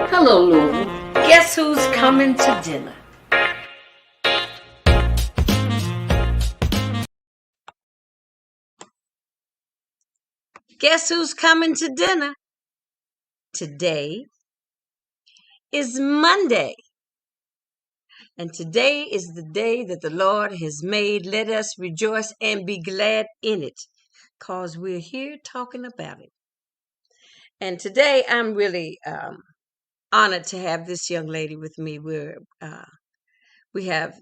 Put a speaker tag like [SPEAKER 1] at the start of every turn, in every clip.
[SPEAKER 1] Hello, Louisville. Guess who's coming to dinner? Guess who's coming to dinner? Today is Monday. And today is the day that the Lord has made. Let us rejoice and be glad in it, because we're here talking about it. And today I'm really honored to have this young lady with me. We have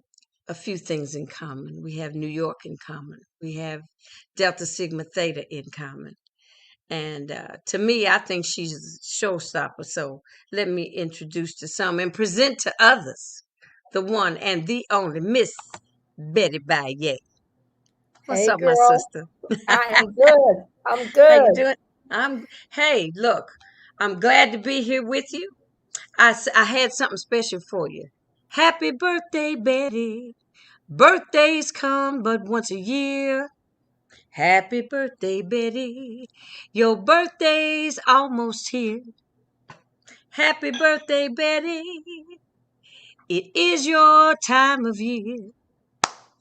[SPEAKER 1] a few things in common. We have New York in common. We have Delta Sigma Theta in common. And to me, I think she's a showstopper. So let me introduce to some and present to others the one and the only Miss Betty Baye. What's
[SPEAKER 2] Hey,
[SPEAKER 1] up, my
[SPEAKER 2] girl.
[SPEAKER 1] sister?
[SPEAKER 2] I am good. I'm
[SPEAKER 1] How you
[SPEAKER 2] good.
[SPEAKER 1] doing? Hey, look, I'm glad to be here with you. I had something special for you. Happy birthday, Betty. Birthdays come but once a year. Happy birthday, Betty. Your birthday's almost here. Happy birthday, Betty. It is your time of year.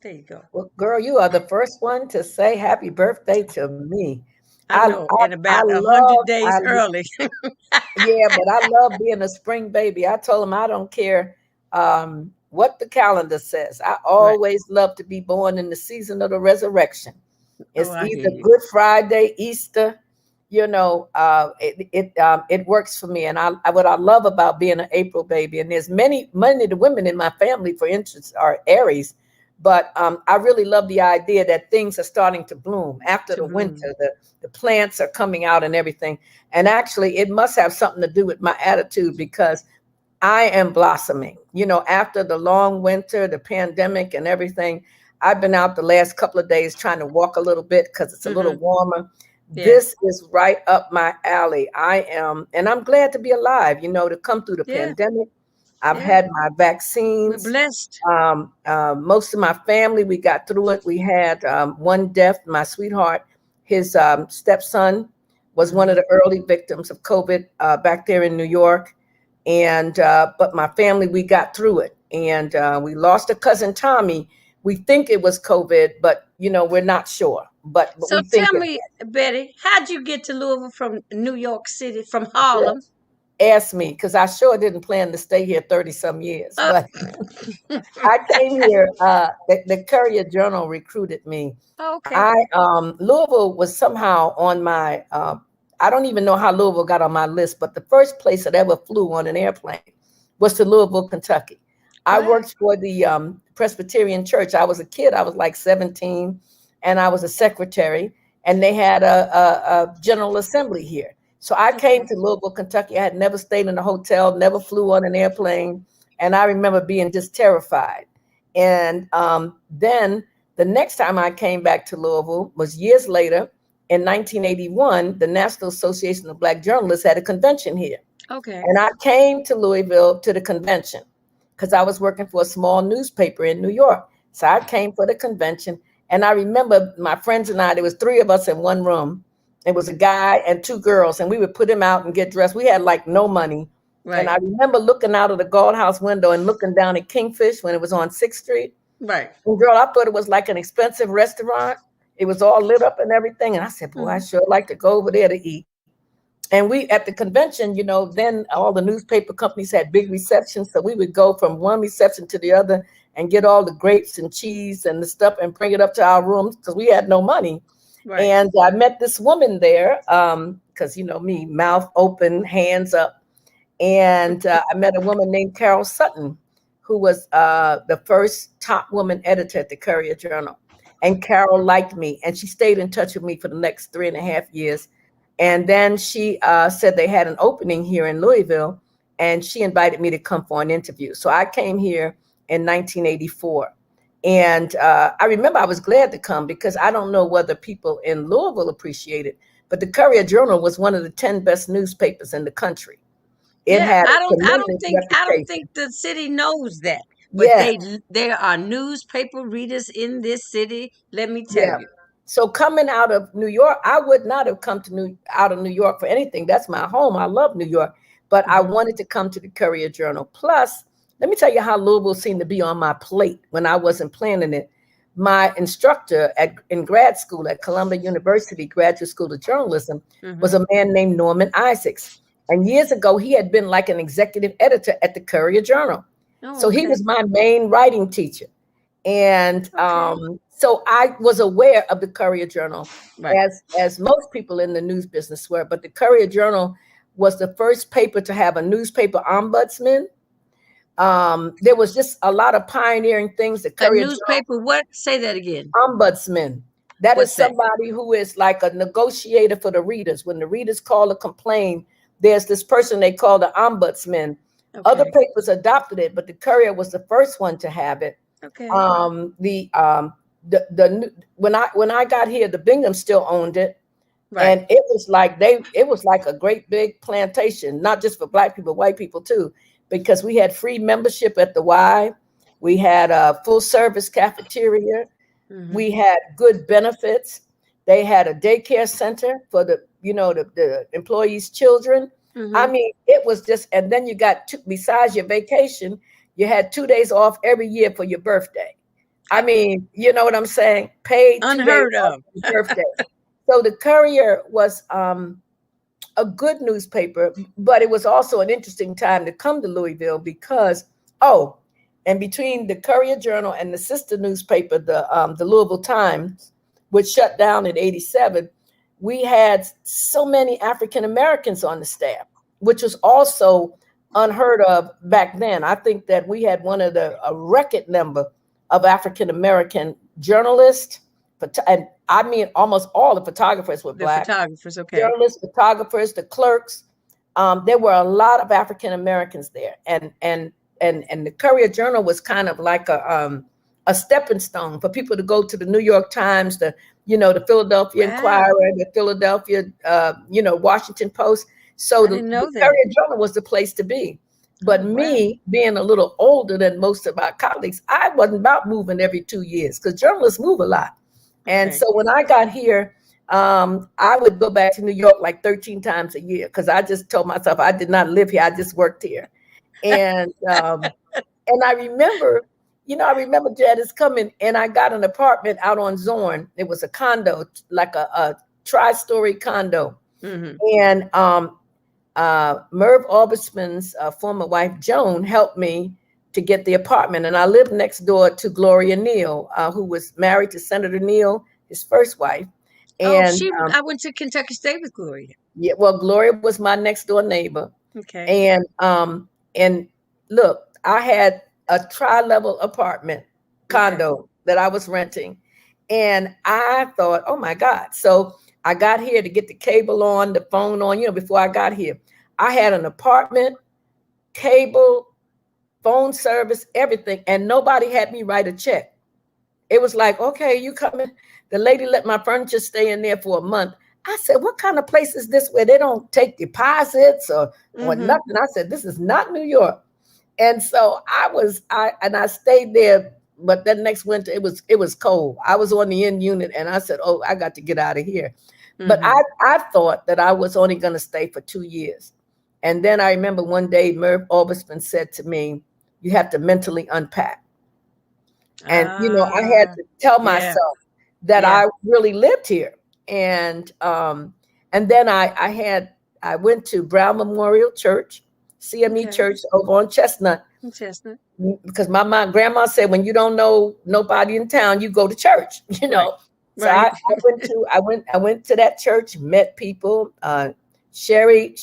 [SPEAKER 1] There you go.
[SPEAKER 2] Well, girl, you are the first one to say happy birthday to me.
[SPEAKER 1] I know, and
[SPEAKER 2] I
[SPEAKER 1] about 100
[SPEAKER 2] love,
[SPEAKER 1] days early.
[SPEAKER 2] yeah, but I love being a spring baby. I told him I don't care what the calendar says. I
[SPEAKER 1] Right.
[SPEAKER 2] always love to be born in the season of the resurrection.
[SPEAKER 1] Oh,
[SPEAKER 2] It's
[SPEAKER 1] I hear
[SPEAKER 2] either
[SPEAKER 1] you.
[SPEAKER 2] Good Friday, Easter. It works for me. And what I love about being an April baby, and there's many of the women in my family, for instance, are Aries, but I really love the idea that things are starting to bloom after
[SPEAKER 1] To
[SPEAKER 2] the
[SPEAKER 1] bloom.
[SPEAKER 2] winter. The plants are coming out and everything. And actually, it must have something to do with my attitude because I am blossoming. After the long winter, the pandemic, and everything, I've been out the last couple of days trying to walk a little bit because it's a little
[SPEAKER 1] Hmm.
[SPEAKER 2] warmer.
[SPEAKER 1] Yes.
[SPEAKER 2] This is right up my alley. And I'm glad to be alive, to come through the
[SPEAKER 1] Yeah.
[SPEAKER 2] pandemic. I've
[SPEAKER 1] Yeah.
[SPEAKER 2] had my
[SPEAKER 1] We're
[SPEAKER 2] vaccines.
[SPEAKER 1] blessed.
[SPEAKER 2] Most of my family, we got through it. We had one death, my sweetheart, his stepson was one of
[SPEAKER 1] Hmm.
[SPEAKER 2] the early victims of COVID back there in New York. But my family, we got through it. And we lost a cousin, Tommy. We think it was COVID, but, we're not sure. But
[SPEAKER 1] So
[SPEAKER 2] we think
[SPEAKER 1] tell
[SPEAKER 2] it.
[SPEAKER 1] me, Betty, how'd you get to Louisville from New York City, from Harlem?
[SPEAKER 2] Ask me, because I sure didn't plan to stay here 30 some years.
[SPEAKER 1] Uh,
[SPEAKER 2] But I came here, the Courier Journal recruited me.
[SPEAKER 1] okay.
[SPEAKER 2] Louisville was somehow on my, I don't even know how Louisville got on my list, but the first place that ever flew on an airplane was to Louisville, Kentucky. I
[SPEAKER 1] Wow.
[SPEAKER 2] worked for the Presbyterian Church. I was a kid, I was like 17, and I was a secretary, and they had a General Assembly here. So I came
[SPEAKER 1] Okay.
[SPEAKER 2] to Louisville, Kentucky. I had never stayed in a hotel, never flew on an airplane, and I remember being just terrified. And then the next time I came back to Louisville was years later. In 1981, the National Association of Black Journalists had a convention here.
[SPEAKER 1] Okay.
[SPEAKER 2] And I came to Louisville to the convention because I was working for a small newspaper in New York. So I came for the convention. And I remember my friends and I, there was three of us in one room. It was a guy and two girls, and we would put him out and get dressed. We had like no money. And
[SPEAKER 1] Right.
[SPEAKER 2] I remember looking out of the Gold House window and looking down at Kingfish when it was on 6th Street.
[SPEAKER 1] Right.
[SPEAKER 2] And girl, I thought it was like an expensive restaurant. It was all lit up and everything. And I said, boy, I
[SPEAKER 1] Hmm.
[SPEAKER 2] sure like to go over there to eat. And we at the convention, then all the newspaper companies had big receptions. So we would go from one reception to the other and get all the grapes and cheese and the stuff and bring it up to our rooms because we had no money.
[SPEAKER 1] Right.
[SPEAKER 2] And I met this woman there because, me, mouth open, hands up. And I met a woman named Carol Sutton, who was the first top woman editor at the Courier Journal. And Carol liked me, and she stayed in touch with me for the next 3.5 years. And then she said they had an opening here in Louisville, and she invited me to come for an interview. So I came here in 1984. And I remember I was glad to come because I don't know whether people in Louisville appreciate it, but the Courier Journal was one of the 10 best newspapers in the country. It
[SPEAKER 1] Yeah,
[SPEAKER 2] had
[SPEAKER 1] I
[SPEAKER 2] a
[SPEAKER 1] don't I don't
[SPEAKER 2] tremendous
[SPEAKER 1] think I don't think
[SPEAKER 2] reputation.
[SPEAKER 1] the city knows that. But
[SPEAKER 2] Yes,
[SPEAKER 1] there are newspaper readers in this city, let me tell
[SPEAKER 2] yeah.
[SPEAKER 1] you.
[SPEAKER 2] So coming out of New York, I would not have come to out of New York for anything. That's my home. I love New York. but I wanted to come to the Courier Journal. Plus, let me tell you how Louisville seemed to be on my plate when I wasn't planning it. My instructor in grad school at Columbia University Graduate School of Journalism was a man named Norman Isaacs. And years ago, he had been like an executive editor at the Courier Journal. So he was my main writing teacher. And so I was aware of the Courier Journal, as most people in the news business were. But the Courier Journal was the first paper to have a newspaper ombudsman. There was just a lot of pioneering things. The Courier
[SPEAKER 1] newspaper, what? Say that again.
[SPEAKER 2] Ombudsman. That is somebody who is like a negotiator for the readers. When the readers call a complaint, there's this person they call the ombudsman. Other papers adopted it, but the Courier was the first one to have it. When I got here, the Bingham still owned it. And it was like a great big plantation, not just for Black people, white people too, because we had free membership at the Y. We had a full service cafeteria. We had good benefits. They had a daycare center for the employees' children. I mean, it was just, and then you got besides your vacation, you had 2 days off every year for your birthday. I mean, you know what I'm saying? Paid
[SPEAKER 1] unheard of
[SPEAKER 2] for your birthday. So the Courier was a good newspaper, but it was also an interesting time to come to Louisville because, and between the Courier Journal and the sister newspaper, the Louisville Times, which shut down in '87, we had so many African Americans on the staff, which was also unheard of back then. I think that we had a record number of African American journalists, and I mean almost all the photographers were Black.
[SPEAKER 1] Photographers,
[SPEAKER 2] journalists, photographers, the clerks. There were a lot of African Americans there, and the Courier Journal was kind of like a stepping stone for people to go to the New York Times, the Philadelphia Inquirer, the Philadelphia, Washington Post. So the Courier Journal was the place to be. But me being a little older than most of my colleagues, I wasn't about moving every 2 years because journalists move a lot. And so when I got here, I would go back to New York like 13 times a year because I just told myself I did not live here. I just worked here. And I remember Janice coming, and I got an apartment out on Zorn. It was a condo, like a tri-story condo. And Merv Orbisman's former wife, Joan, helped me to get the apartment. And I lived next door to Gloria Neal, who was married to Senator Neal, his first wife. And
[SPEAKER 1] I went to Kentucky State with Gloria.
[SPEAKER 2] Yeah, well, Gloria was my next door neighbor. And look, I had a tri-level apartment condo that I was renting. And I thought, oh my God. So I got here to get the cable on, the phone on, before I got here. I had an apartment, cable, phone service, everything. And nobody had me write a check. It was like, okay, you coming? The lady let my furniture stay in there for a month. I said, what kind of place is this where they don't take deposits or nothing? I said, this is not New York. And so I stayed there, but then next winter it was cold. I was on the end unit and I said, oh, I got to get out of here. But I thought that I was only going to stay for 2 years. And then I remember one day Merv Orbisman said to me, you have to mentally unpack. And, I had to tell myself that I really lived here. And then I went to Brown Memorial Church, CME Church over on Chestnut. Because my grandma said, when you don't know nobody in town, you go to church, So I went to that church, met people, Sherry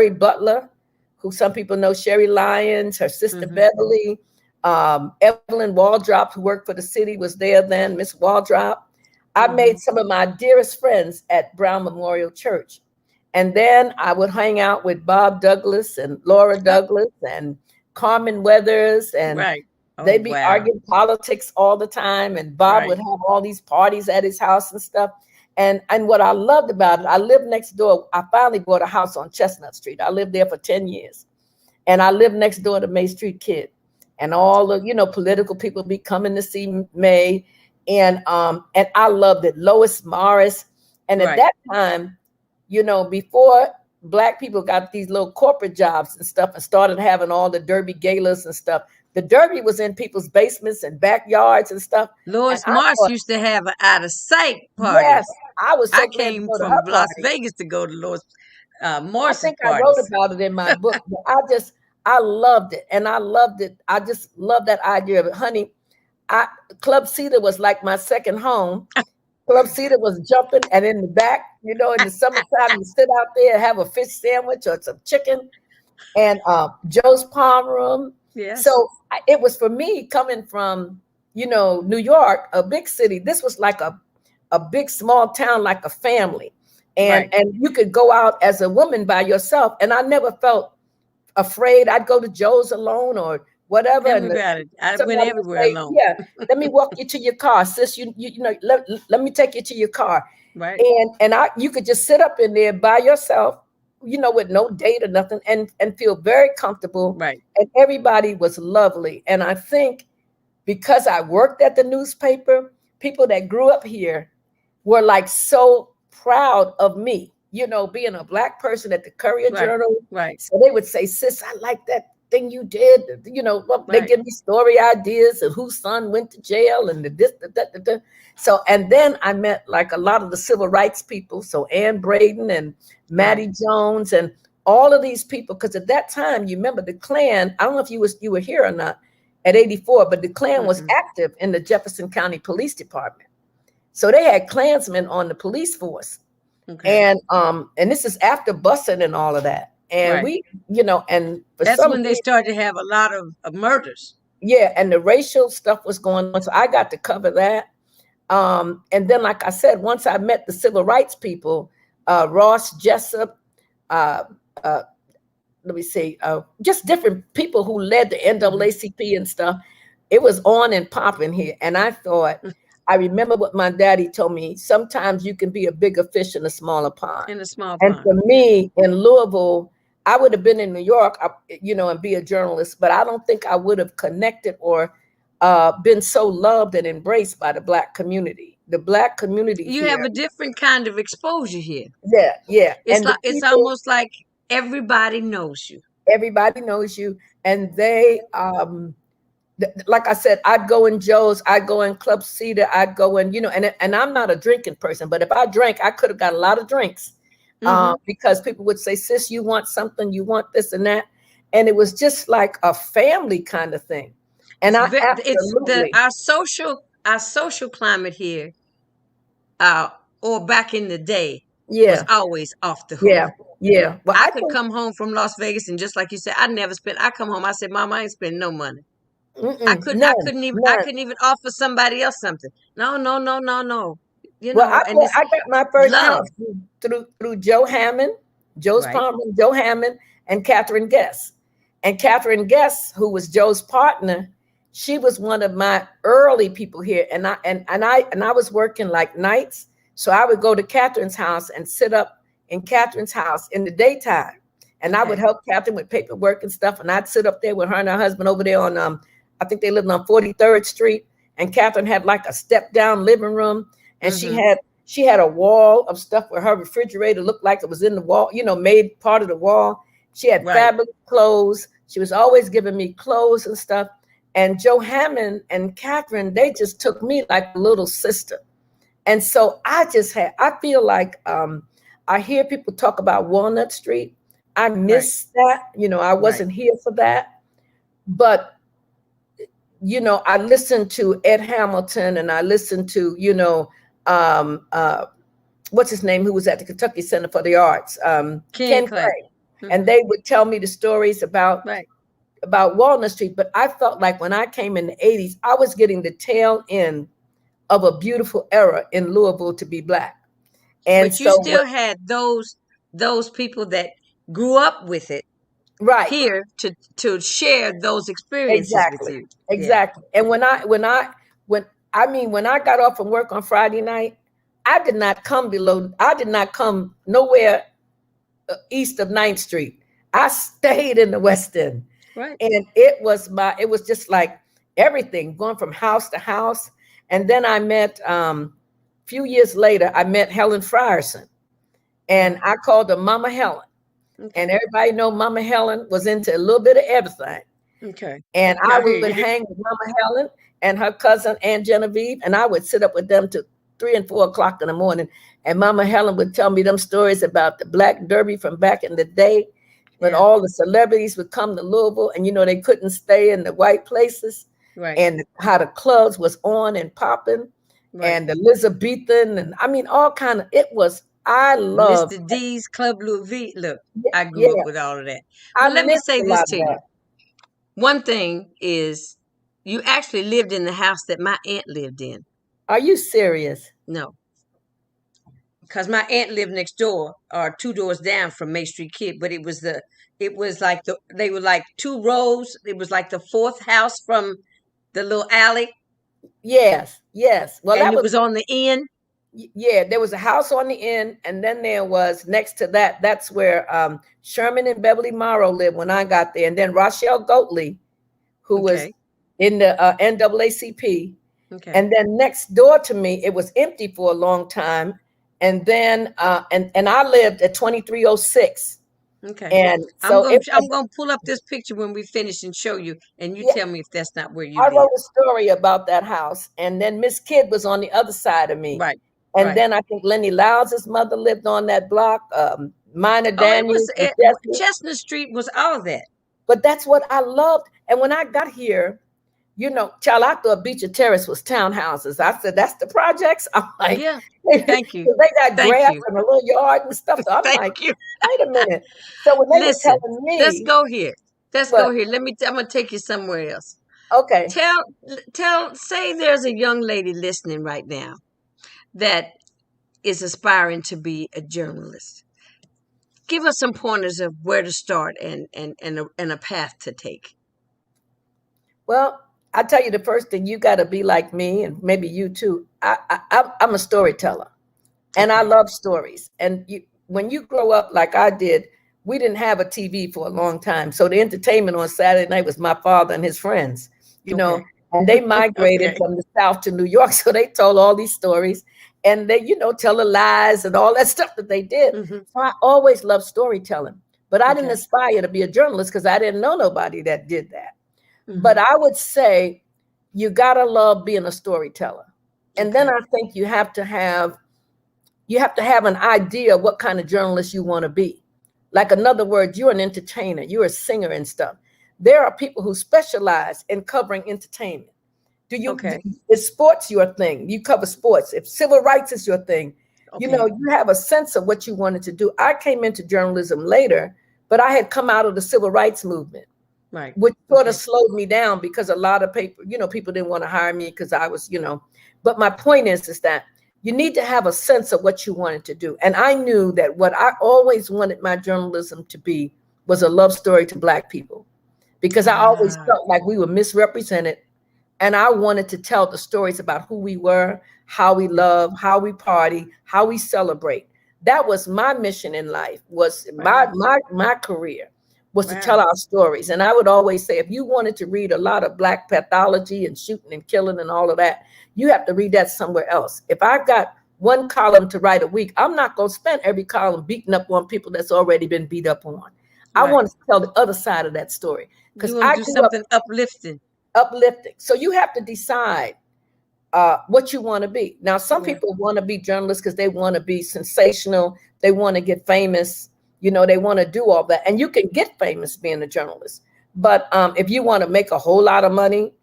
[SPEAKER 2] Butler, who some people know, Sherry Lyons, her sister Beverly, Evelyn Waldrop, who worked for the city, was there then, Miss Waldrop. I made some of my dearest friends at Brown Memorial Church. And then I would hang out with Bob Douglas and Laura Douglas and Carmen Weathers, and they'd be arguing politics all the time. And Bob would have all these parties at his house and stuff. And what I loved about it, I lived next door. I finally bought a house on Chestnut Street. I lived there for 10 years. And I lived next door to May Street Kid. And all the, political people be coming to see May. And I loved it. Lois Morris. And at that time, before Black people got these little corporate jobs and stuff and started having all the derby galas and stuff. The derby was in people's basements and backyards and stuff. And
[SPEAKER 1] Lois
[SPEAKER 2] I
[SPEAKER 1] Morse
[SPEAKER 2] thought,
[SPEAKER 1] used to have an out of sight party.
[SPEAKER 2] yes, I was
[SPEAKER 1] I
[SPEAKER 2] so glad to
[SPEAKER 1] came
[SPEAKER 2] go to
[SPEAKER 1] from
[SPEAKER 2] her
[SPEAKER 1] Las
[SPEAKER 2] party.
[SPEAKER 1] Vegas to go to Lois
[SPEAKER 2] I
[SPEAKER 1] Morse's
[SPEAKER 2] think I wrote
[SPEAKER 1] parties.
[SPEAKER 2] about it in my book. But I loved it. And I loved it. I just love that idea of it. Honey, Club Cedar was like my second home. Club Cedar was jumping, and in the back, in the summertime, you sit out there and have a fish sandwich or some chicken, and Joe's Palm Room.
[SPEAKER 1] Yes.
[SPEAKER 2] So it was for me coming from, New York, a big city. This was like a big small town, like a family, and
[SPEAKER 1] Right.
[SPEAKER 2] and you could go out as a woman by yourself, and I never felt afraid. I'd go to Joe's alone or whatever, and
[SPEAKER 1] Everybody. I went
[SPEAKER 2] somebody would
[SPEAKER 1] everywhere
[SPEAKER 2] say,
[SPEAKER 1] alone.
[SPEAKER 2] "Yeah, let me walk you to your car, sis. Let me take you to your car."
[SPEAKER 1] Right.
[SPEAKER 2] And you could just sit up in there by yourself, with no date or nothing, and feel very comfortable.
[SPEAKER 1] Right.
[SPEAKER 2] And everybody was lovely. And I think because I worked at the newspaper, people that grew up here were like so proud of me, being a Black person at the Courier
[SPEAKER 1] Right.
[SPEAKER 2] Journal.
[SPEAKER 1] Right.
[SPEAKER 2] So they would say, "Sis, I like that thing you did." They
[SPEAKER 1] Right.
[SPEAKER 2] give me story ideas and whose son went to jail and the this, the that, the. So, and then I met like a lot of the civil rights people. So Ann Braden and Maddie Jones and all of these people, because at that time, you remember the Klan. I don't know if you were here or not at 84, but the Klan was active in the Jefferson County Police Department. So they had Klansmen on the police force.
[SPEAKER 1] Okay.
[SPEAKER 2] And this is after busing and all of that. And
[SPEAKER 1] Right.
[SPEAKER 2] and for
[SPEAKER 1] That's
[SPEAKER 2] some
[SPEAKER 1] when they
[SPEAKER 2] reason,
[SPEAKER 1] started to have a lot of murders.
[SPEAKER 2] yeah, and the racial stuff was going on. So I got to cover that. And then, like I said, once I met the civil rights people, Ross Jessup, uh, uh, let me see, just different people who led the NAACP and stuff, it was on and popping here. And I remember what my daddy told me, sometimes you can be a bigger fish in a smaller pond.
[SPEAKER 1] In a small
[SPEAKER 2] And
[SPEAKER 1] pond.
[SPEAKER 2] for me in Louisville, I would have been in New York, and be a journalist, but I don't think I would have connected or been so loved and embraced by the Black community. The Black community
[SPEAKER 1] You have
[SPEAKER 2] here,
[SPEAKER 1] a different kind of exposure here.
[SPEAKER 2] yeah. And the
[SPEAKER 1] It's
[SPEAKER 2] people,
[SPEAKER 1] almost like everybody knows you.
[SPEAKER 2] everybody knows you, and they, like I said, I'd go in Joe's, I'd go in Club Cedar, I'd go in, and I'm not a drinking person, but if I drank, I could have got a lot of drinks. Because people would say, "Sis, you want something, you want this and that." And it was just like a family kind of thing. And I absolutely,
[SPEAKER 1] Our social climate here, or back in the day, was
[SPEAKER 2] yeah,
[SPEAKER 1] always off the hook.
[SPEAKER 2] yeah, yeah. Well,
[SPEAKER 1] I
[SPEAKER 2] I
[SPEAKER 1] could
[SPEAKER 2] think,
[SPEAKER 1] come home from Las Vegas and just like you said, I come home, I said, Mom, I ain't spending no money.
[SPEAKER 2] none,
[SPEAKER 1] I
[SPEAKER 2] none.
[SPEAKER 1] couldn't even offer somebody else something. No, no, no, no, no.
[SPEAKER 2] Well,
[SPEAKER 1] And it's
[SPEAKER 2] I got my first
[SPEAKER 1] love.
[SPEAKER 2] house through Joe Hammond, Joe's
[SPEAKER 1] Right.
[SPEAKER 2] Palmer, Joe Hammond, and Catherine Guest. And Catherine Guest, who was Joe's partner, she was one of my early people here. And I was working like nights, so I would go to Catherine's house and sit up in Catherine's house in the daytime, and I would help Catherine with paperwork and stuff. And I'd sit up there with her and her husband over there on I think they lived on 43rd Street, and Catherine had like a step down living room. And she had a wall of stuff where her refrigerator looked like it was in the wall, made part of the wall. She had fabulous clothes. She was always giving me clothes and stuff. And Joe Hammond and Catherine, they just took me like a little sister. And so I feel like I hear people talk about Walnut Street. I miss that. I wasn't here for that. But I listened to Ed Hamilton, and I listened to, what's his name, who was at the Kentucky Center for the Arts, Ken Clay. And they would tell me the stories about Walnut Street. But I felt like when I came in the 80s, I was getting the tail end of a beautiful era in Louisville to be Black. And
[SPEAKER 1] but you still had those people that grew up with it here to share those experiences with you.
[SPEAKER 2] Exactly. Yeah. And when I got off from work on Friday night, I did not come nowhere east of 9th Street. I stayed in the West End.
[SPEAKER 1] Right.
[SPEAKER 2] And it was just like everything, going from house to house. And then I met, a few years later, I met Helen Frierson. And I called her Mama Helen. And
[SPEAKER 1] Okay.
[SPEAKER 2] everybody know Mama Helen was into a little bit of everything.
[SPEAKER 1] Okay.
[SPEAKER 2] And
[SPEAKER 1] Okay.
[SPEAKER 2] I
[SPEAKER 1] I hear
[SPEAKER 2] would
[SPEAKER 1] you.
[SPEAKER 2] hang with Mama Helen and her cousin Aunt Genevieve, and I would sit up with them till 3 and 4 o'clock in the morning. And Mama Helen would tell me them stories about the Black Derby from back in the day, when
[SPEAKER 1] Yeah.
[SPEAKER 2] all the celebrities would come to Louisville, and they couldn't stay in the white places,
[SPEAKER 1] Right.
[SPEAKER 2] and how the clubs was on and popping,
[SPEAKER 1] Right.
[SPEAKER 2] and the Elizabethan, and I mean all kind of. It was I loved.
[SPEAKER 1] Mr. D's Club Louisville. Look,
[SPEAKER 2] Yeah,
[SPEAKER 1] I grew up
[SPEAKER 2] yeah,
[SPEAKER 1] with all of that.
[SPEAKER 2] I
[SPEAKER 1] But let me
[SPEAKER 2] missed
[SPEAKER 1] say
[SPEAKER 2] a
[SPEAKER 1] this
[SPEAKER 2] lot
[SPEAKER 1] to
[SPEAKER 2] of
[SPEAKER 1] you.
[SPEAKER 2] that.
[SPEAKER 1] One thing is, you actually lived in the house that my aunt lived in.
[SPEAKER 2] Are you serious?
[SPEAKER 1] No, because my aunt lived next door or 2 doors down from May Street Kid, but it was like they were like 2 rows. It was like the fourth house from the little alley,
[SPEAKER 2] Yes, yes. Well,
[SPEAKER 1] and
[SPEAKER 2] that
[SPEAKER 1] it
[SPEAKER 2] was
[SPEAKER 1] was on the end.
[SPEAKER 2] yeah. There was a house on the end, and then there was next to that. That's where Sherman and Beverly Morrow lived when I got there, and then Rochelle Goatley, who was
[SPEAKER 1] Okay,
[SPEAKER 2] in the NAACP,
[SPEAKER 1] okay,
[SPEAKER 2] and then next door to me, it was empty for a long time, and then and I lived at 2306,
[SPEAKER 1] okay.
[SPEAKER 2] and so it was
[SPEAKER 1] I'm gonna pull up this picture when we finish and show you, and you
[SPEAKER 2] yeah.
[SPEAKER 1] tell me if that's not where you
[SPEAKER 2] I
[SPEAKER 1] live.
[SPEAKER 2] wrote a story about that house, and then Miss Kidd was on the other side of me.
[SPEAKER 1] Right,
[SPEAKER 2] And
[SPEAKER 1] right.
[SPEAKER 2] then I think Lenny Lyles' mother lived on that block, Mina
[SPEAKER 1] Oh, it was
[SPEAKER 2] Daniels and Jesse.
[SPEAKER 1] Chestnut Street was all that.
[SPEAKER 2] But that's what I loved. And when I got here, child, I thought Beecher Terrace was townhouses. I said, that's the projects. I'm like,
[SPEAKER 1] Yeah.
[SPEAKER 2] they
[SPEAKER 1] Thank you.
[SPEAKER 2] got
[SPEAKER 1] Thank
[SPEAKER 2] grass
[SPEAKER 1] you.
[SPEAKER 2] and a little yard and stuff. So I'm
[SPEAKER 1] Thank
[SPEAKER 2] like,
[SPEAKER 1] you.
[SPEAKER 2] wait a minute. So when they were
[SPEAKER 1] Listen,
[SPEAKER 2] telling
[SPEAKER 1] let's
[SPEAKER 2] me,
[SPEAKER 1] go here. Let's
[SPEAKER 2] but
[SPEAKER 1] go here. I'm gonna take you somewhere else.
[SPEAKER 2] okay,
[SPEAKER 1] Tell, say there's a young lady listening right now that is aspiring to be a journalist. Give us some pointers of where to start and a path to take.
[SPEAKER 2] well, I tell you the first thing, you got to be like me, and maybe you too. I'm a storyteller, and I
[SPEAKER 1] Okay.
[SPEAKER 2] love stories. And when you grow up like I did, we didn't have a TV for a long time, so the entertainment on Saturday night was my father and his friends. You
[SPEAKER 1] Okay.
[SPEAKER 2] know, and they migrated
[SPEAKER 1] Okay.
[SPEAKER 2] from the South to New York, so they told all these stories, and they, tell the lies and all that stuff that they did.
[SPEAKER 1] Hmm.
[SPEAKER 2] So I always loved storytelling, but I didn't
[SPEAKER 1] Okay.
[SPEAKER 2] aspire to be a journalist because I didn't know nobody that did that. But
[SPEAKER 1] Hmm.
[SPEAKER 2] I would say you gotta love being a storyteller. And then
[SPEAKER 1] Okay.
[SPEAKER 2] I think you have to have an idea what kind of journalist you want to be. Like in other words, you're an entertainer, you're a singer and stuff. There are people who specialize in covering entertainment.
[SPEAKER 1] Okay.
[SPEAKER 2] Is sports your thing? You cover sports. If civil rights is your thing,
[SPEAKER 1] Okay.
[SPEAKER 2] you have a sense of what you wanted to do. I came into journalism later, but I had come out of the civil rights movement,
[SPEAKER 1] Right.
[SPEAKER 2] which sort of
[SPEAKER 1] Okay.
[SPEAKER 2] slowed me down because a lot of people didn't want to hire me because I was, but my point is that you need to have a sense of what you wanted to do. And I knew that what I always wanted my journalism to be was a love story to Black people, because I always
[SPEAKER 1] Ah.
[SPEAKER 2] felt like we were misrepresented. And I wanted to tell the stories about who we were, how we love, how we party, how we celebrate. That was my mission in life, was my
[SPEAKER 1] Wow.
[SPEAKER 2] my career was to tell
[SPEAKER 1] Wow.
[SPEAKER 2] our stories. And I would always say, if you wanted to read a lot of Black pathology and shooting and killing and all of that, you have to read that somewhere else. If I've got one column to write a week, I'm not going to spend every column beating up on people that's already been beat up on. I
[SPEAKER 1] Right.
[SPEAKER 2] want to tell the other side of that story,
[SPEAKER 1] You
[SPEAKER 2] because
[SPEAKER 1] want
[SPEAKER 2] I
[SPEAKER 1] to do
[SPEAKER 2] grew up
[SPEAKER 1] something uplifting.
[SPEAKER 2] uplifting. So you have to decide what you want to be. Now, some
[SPEAKER 1] Yeah.
[SPEAKER 2] people want to be journalists because they want to be sensational. They want to get famous. They want to do all that. And you can get famous being a journalist. But if you want to make a whole lot of money,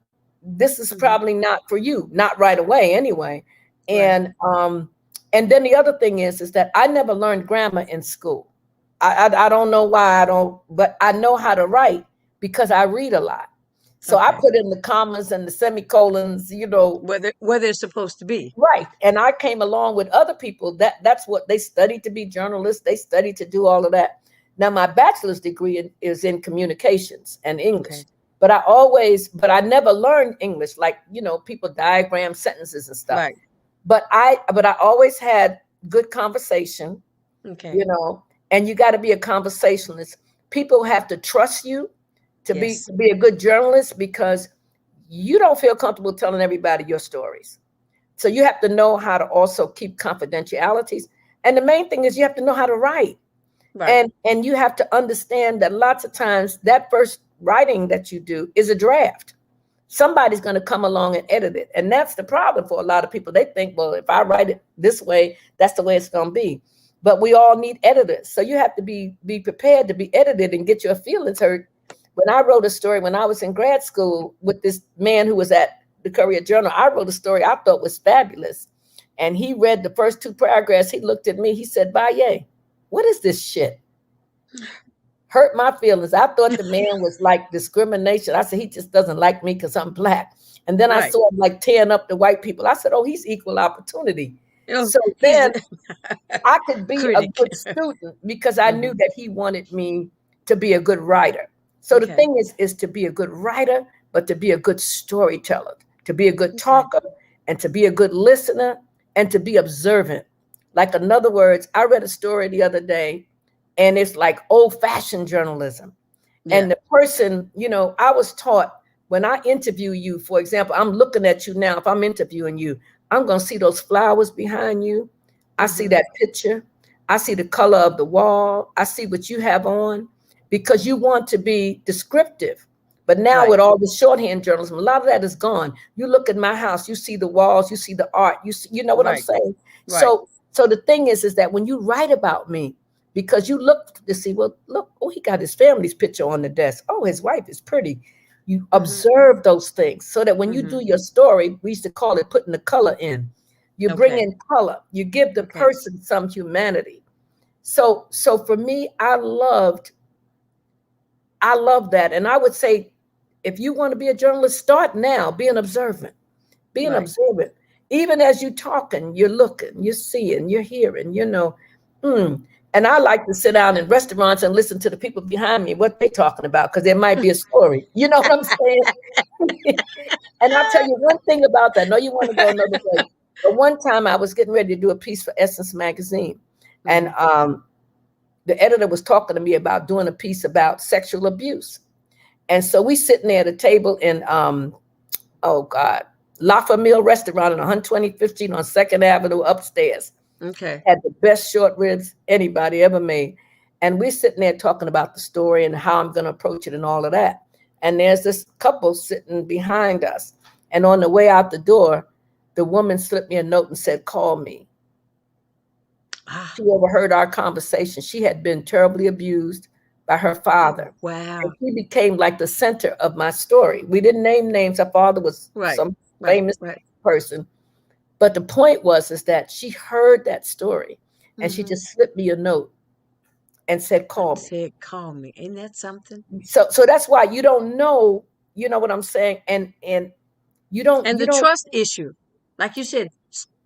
[SPEAKER 2] this is
[SPEAKER 1] Hmm.
[SPEAKER 2] probably not for you, not right away anyway.
[SPEAKER 1] Right.
[SPEAKER 2] And then the other thing is that I never learned grammar in school. I don't know why I don't, but I know how to write because I read a lot. So I
[SPEAKER 1] Okay.
[SPEAKER 2] put in the commas and the semicolons.
[SPEAKER 1] Where they're supposed to be.
[SPEAKER 2] Right. And I came along with other people that's what they studied to be journalists. They studied to do all of that. Now, my bachelor's degree is in communications and English,
[SPEAKER 1] Okay.
[SPEAKER 2] but I never learned English, like, people diagram sentences and stuff.
[SPEAKER 1] Right.
[SPEAKER 2] But I always had good conversation,
[SPEAKER 1] Okay.
[SPEAKER 2] you know, and you got to be a conversationalist. People have to trust you to be
[SPEAKER 1] Yes.
[SPEAKER 2] to be a good journalist, because you don't feel comfortable telling everybody your stories. So you have to know how to also keep confidentialities. And the main thing is you have to know how to write.
[SPEAKER 1] Right.
[SPEAKER 2] And you have to understand that lots of times that first writing that you do is a draft. Somebody's going to come along and edit it, and that's the problem for a lot of people. They think, well, if I write it this way, that's the way it's going to be. But we all need editors, so you have to be prepared to be edited and get your feelings hurt. When I wrote a story when I was in grad school with this man who was at the Courier Journal, I wrote a story I thought was fabulous, and he read the first two paragraphs. He looked at me, he said, Baye, what is this shit? Hurt my feelings. I thought the man was like discrimination. I said, he just doesn't like me because I'm black. And then I
[SPEAKER 1] Right.
[SPEAKER 2] saw him like tearing up the white people. I said, oh, he's equal opportunity.
[SPEAKER 1] Oh,
[SPEAKER 2] So
[SPEAKER 1] he's
[SPEAKER 2] then
[SPEAKER 1] a
[SPEAKER 2] I could be a
[SPEAKER 1] critic.
[SPEAKER 2] good student because I knew
[SPEAKER 1] Hmm.
[SPEAKER 2] that he wanted me to be a good writer. So the
[SPEAKER 1] Okay.
[SPEAKER 2] thing is to be a good writer, but to be a good storyteller, to be a good
[SPEAKER 1] Okay.
[SPEAKER 2] talker, and to be a good listener, and to be observant. Like, in other words, I read a story the other day, and it's like old-fashioned journalism.
[SPEAKER 1] Yeah.
[SPEAKER 2] And the person, I was taught when I interview you, for example, I'm looking at you now. If I'm interviewing you, I'm going to see those flowers behind you. I see
[SPEAKER 1] Hmm.
[SPEAKER 2] that picture. I see the color of the wall. I see what you have on because you want to be descriptive. But now
[SPEAKER 1] Right.
[SPEAKER 2] with all the shorthand journalism, a lot of that is gone. You look at my house, you see the walls, you see the art, you know what I'm
[SPEAKER 1] Right.
[SPEAKER 2] saying?
[SPEAKER 1] Right.
[SPEAKER 2] So the thing is that when you write about me, because you look to see, well, look, oh, he got his family's picture on the desk. Oh, his wife is pretty. You
[SPEAKER 1] Hmm.
[SPEAKER 2] observe those things so that when you do
[SPEAKER 1] Hmm.
[SPEAKER 2] your story, we used to call it putting the color in. You bring
[SPEAKER 1] Okay.
[SPEAKER 2] in color. You give the
[SPEAKER 1] Okay.
[SPEAKER 2] person some humanity. So for me, I love that. And I would say, if you want to be a journalist, start now. Be an observant. Be an
[SPEAKER 1] Right.
[SPEAKER 2] observant. Even as you're talking, you're looking, you're seeing, you're hearing, Mm. And I like to sit down in restaurants and listen to the people behind me, what they talking about, because there might be a story. You know what I'm saying? And I'll tell you one thing about that. I know you want to go another way. But one time I was getting ready to do a piece for Essence Magazine. And
[SPEAKER 1] Hmm.
[SPEAKER 2] the editor was talking to me about doing a piece about sexual abuse. And so we sitting there at a table in oh God, La Famille restaurant on 12015 on 2nd Avenue upstairs.
[SPEAKER 1] Okay.
[SPEAKER 2] Had the best short ribs anybody ever made. And we're sitting there talking about the story and how I'm going to approach it and all of that. And there's this couple sitting behind us. And on the way out the door, the woman slipped me a note and said, call me.
[SPEAKER 1] Ah.
[SPEAKER 2] She overheard our conversation. She had been terribly abused by her
[SPEAKER 1] Oh,
[SPEAKER 2] father. And
[SPEAKER 1] wow.
[SPEAKER 2] she became like the center of my story. We didn't name names. Her father was
[SPEAKER 1] Right.
[SPEAKER 2] some
[SPEAKER 1] Right.
[SPEAKER 2] famous
[SPEAKER 1] Right.
[SPEAKER 2] person. But the point was is that she heard that story and she
[SPEAKER 1] Hmm.
[SPEAKER 2] just slipped me a note and said, call
[SPEAKER 1] And
[SPEAKER 2] me.
[SPEAKER 1] said, "Call me." Ain't that something?
[SPEAKER 2] So that's why you don't know, you know what I'm saying? And you don't
[SPEAKER 1] And
[SPEAKER 2] you
[SPEAKER 1] the
[SPEAKER 2] don't
[SPEAKER 1] trust issue, like you said,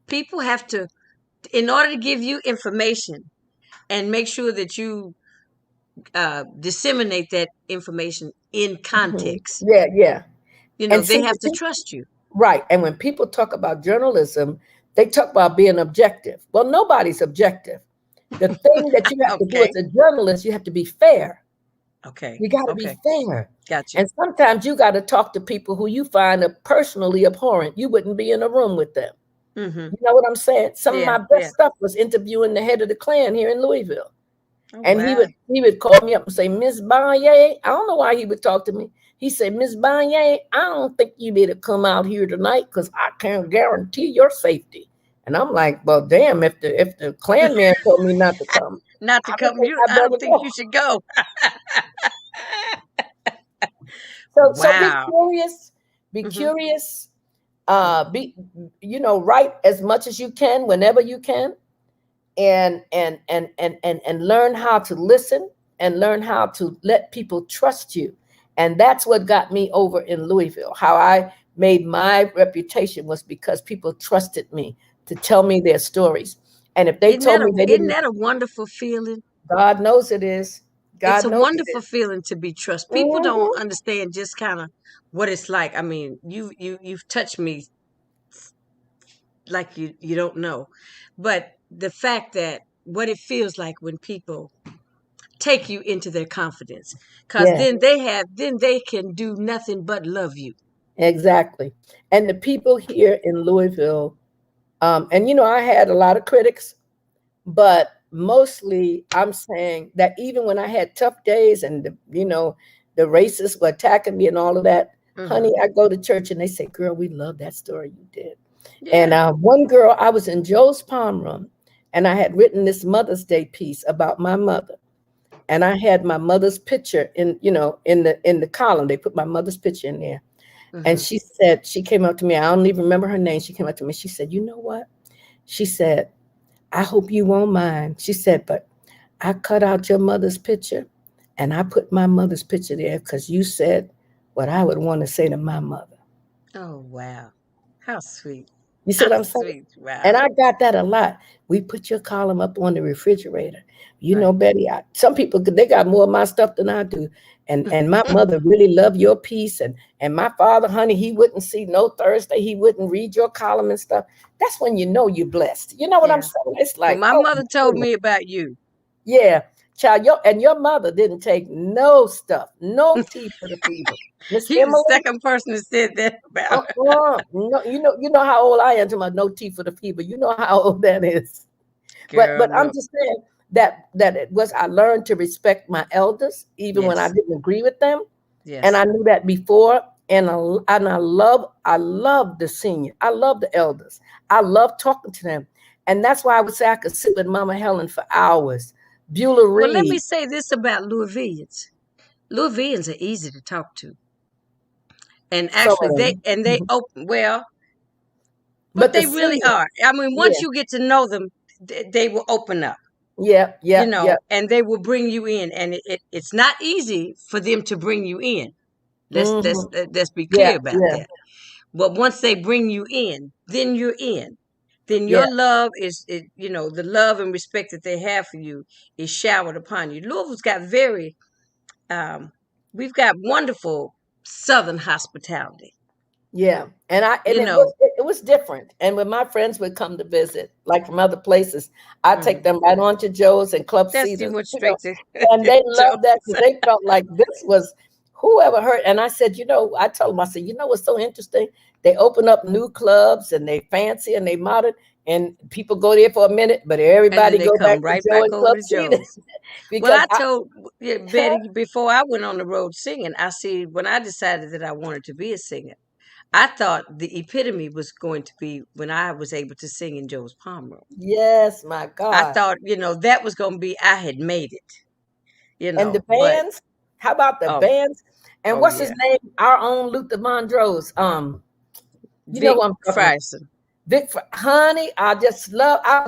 [SPEAKER 1] people have to, in order to give you information and make sure that you disseminate that information in
[SPEAKER 2] Mhm.
[SPEAKER 1] context.
[SPEAKER 2] Yeah, yeah. And
[SPEAKER 1] They
[SPEAKER 2] see,
[SPEAKER 1] have to trust you.
[SPEAKER 2] right. And when people talk about journalism, they talk about being objective. Well, nobody's objective. The thing that you have to do
[SPEAKER 1] Okay.
[SPEAKER 2] as a journalist, you have to be fair.
[SPEAKER 1] Okay.
[SPEAKER 2] You got to be
[SPEAKER 1] Okay.
[SPEAKER 2] fair.
[SPEAKER 1] Got you.
[SPEAKER 2] And sometimes you got to talk to people who you find are personally abhorrent. You wouldn't be in a room with them.
[SPEAKER 1] Hmm.
[SPEAKER 2] You know what I'm saying? Some of
[SPEAKER 1] Yeah.
[SPEAKER 2] my
[SPEAKER 1] Yeah.
[SPEAKER 2] best stuff was interviewing the head of the Klan here in Louisville.
[SPEAKER 1] Oh,
[SPEAKER 2] And he
[SPEAKER 1] wow.
[SPEAKER 2] would he would call me up and say, Miss Baye, I don't know why he would talk to me. He said, Miss Baye, I don't think you better come out here tonight because I can't guarantee your safety. And I'm like, well, damn, if the Klan man told me not to come,
[SPEAKER 1] Not to
[SPEAKER 2] I don't
[SPEAKER 1] come.
[SPEAKER 2] think I
[SPEAKER 1] I don't
[SPEAKER 2] better
[SPEAKER 1] think
[SPEAKER 2] go.
[SPEAKER 1] you should go.
[SPEAKER 2] So be
[SPEAKER 1] Wow.
[SPEAKER 2] curious, be
[SPEAKER 1] Hmm.
[SPEAKER 2] curious, be write as much as you can whenever you can, and learn how to listen and learn how to let people trust you. And that's what got me over in Louisville. How I made my reputation was because people trusted me to tell me their stories. And if they told me they
[SPEAKER 1] Isn't
[SPEAKER 2] didn't,
[SPEAKER 1] that a wonderful feeling?
[SPEAKER 2] God knows it is.
[SPEAKER 1] It's
[SPEAKER 2] God
[SPEAKER 1] a
[SPEAKER 2] knows it
[SPEAKER 1] wonderful
[SPEAKER 2] is.
[SPEAKER 1] feeling to be trusted. People don't
[SPEAKER 2] Mhm.
[SPEAKER 1] understand just kind of what it's like. I mean, you've touched me like you don't know. But the fact that what it feels like when people take you into their confidence, cuz
[SPEAKER 2] Yeah,
[SPEAKER 1] then they can do nothing but love you.
[SPEAKER 2] exactly. And the people here in Louisville, and I had a lot of critics, but mostly I'm saying that even when I had tough days and the racists were attacking me and all of that, honey, I go to church and they say, girl, we love that story you did. And
[SPEAKER 1] Yeah.
[SPEAKER 2] one girl, I was in Joe's palm room and I had written this Mother's Day piece about my mother. And I had my mother's picture in the column. They put my mother's picture in there. And
[SPEAKER 1] Mm-hmm.
[SPEAKER 2] she said, she came up to me. I don't even remember her name. She came up to me. She said, you know what? She said, I hope you won't mind. She said, but I cut out your mother's picture and I put my mother's picture there because you said what I would want to say to my mother.
[SPEAKER 1] Oh, wow. How sweet.
[SPEAKER 2] You see
[SPEAKER 1] How
[SPEAKER 2] what I'm saying?
[SPEAKER 1] sweet.
[SPEAKER 2] And
[SPEAKER 1] Wow.
[SPEAKER 2] I got that a lot. We put your column up on the refrigerator.
[SPEAKER 1] Right.
[SPEAKER 2] Betty, some people, they got more of my stuff than I do. And my mother really loved your piece. And my father, honey, he wouldn't see no Thursday. He wouldn't read your column and stuff. That's when you know you're blessed. You know what I'm
[SPEAKER 1] Yeah.
[SPEAKER 2] saying? It's
[SPEAKER 1] Well,
[SPEAKER 2] like,
[SPEAKER 1] my
[SPEAKER 2] oh
[SPEAKER 1] mother
[SPEAKER 2] my
[SPEAKER 1] told
[SPEAKER 2] goodness.
[SPEAKER 1] me about you.
[SPEAKER 2] Yeah. Child, your mother didn't take no stuff, no tea for the fever. Miss
[SPEAKER 1] You're the
[SPEAKER 2] Emily,
[SPEAKER 1] second person that said that about her.
[SPEAKER 2] no, you know how old I am to my no tea for the fever. You know how old that is. But
[SPEAKER 1] Girl,
[SPEAKER 2] I'm
[SPEAKER 1] look.
[SPEAKER 2] just saying that it was I learned to respect my elders even when I
[SPEAKER 1] Yes.
[SPEAKER 2] didn't agree with them, and
[SPEAKER 1] Yes.
[SPEAKER 2] I knew that before. And I love the senior. I love the elders. I love talking to them, and that's why I would say I could sit with Mama Helen for hours. Beulah
[SPEAKER 1] Well, let me
[SPEAKER 2] Reed.
[SPEAKER 1] say this about Louisvillians. Louisvillians are easy to talk to. And
[SPEAKER 2] Some
[SPEAKER 1] actually
[SPEAKER 2] of them.
[SPEAKER 1] they open well, but
[SPEAKER 2] But the
[SPEAKER 1] they really
[SPEAKER 2] senior,
[SPEAKER 1] are. I mean, once
[SPEAKER 2] yeah,
[SPEAKER 1] you get to know them, they will open up,
[SPEAKER 2] yeah, yeah, yeah.
[SPEAKER 1] and they will bring you in. And it's not easy for them to bring you in.
[SPEAKER 2] Hmm.
[SPEAKER 1] Let's be
[SPEAKER 2] Yeah,
[SPEAKER 1] clear about
[SPEAKER 2] yeah,
[SPEAKER 1] that. But once they bring you in, then you're in. Then
[SPEAKER 2] yeah,
[SPEAKER 1] your love is the love and respect that they have for you is showered upon you. Louisville's got um, we've got wonderful Southern hospitality.
[SPEAKER 2] yeah. And
[SPEAKER 1] You
[SPEAKER 2] it
[SPEAKER 1] know,
[SPEAKER 2] was different. And when my friends would come to visit, like from other places, I take
[SPEAKER 1] mhm.
[SPEAKER 2] them right on to Joe's and Club
[SPEAKER 1] That's you
[SPEAKER 2] Cedars,
[SPEAKER 1] went straight to
[SPEAKER 2] and they loved that
[SPEAKER 1] Joe's.
[SPEAKER 2] because they felt like this was whoever heard. And I said, I told them, I said, what's so interesting? They open up new clubs and they fancy and they modern, and people go there for a minute, but
[SPEAKER 1] And then
[SPEAKER 2] everybody
[SPEAKER 1] they
[SPEAKER 2] go
[SPEAKER 1] come
[SPEAKER 2] back to
[SPEAKER 1] right
[SPEAKER 2] Joe
[SPEAKER 1] back
[SPEAKER 2] and
[SPEAKER 1] over
[SPEAKER 2] Club
[SPEAKER 1] to
[SPEAKER 2] Cedars
[SPEAKER 1] Joe's. Well,
[SPEAKER 2] because
[SPEAKER 1] I
[SPEAKER 2] I,
[SPEAKER 1] told Betty before I went on the road singing, I see when I decided that I wanted to be a singer, I thought the epitome was going to be when I was able to sing in Joe's Palm Room.
[SPEAKER 2] yes, my
[SPEAKER 1] I
[SPEAKER 2] God.
[SPEAKER 1] thought, that was going to be, I had made
[SPEAKER 2] And the
[SPEAKER 1] but
[SPEAKER 2] bands, how about the
[SPEAKER 1] oh,
[SPEAKER 2] bands? And
[SPEAKER 1] oh
[SPEAKER 2] what's his
[SPEAKER 1] yeah,
[SPEAKER 2] name? Our own Luther Vandross. You know
[SPEAKER 1] Vic
[SPEAKER 2] who I'm talking about.
[SPEAKER 1] Frierson.
[SPEAKER 2] Honey, I would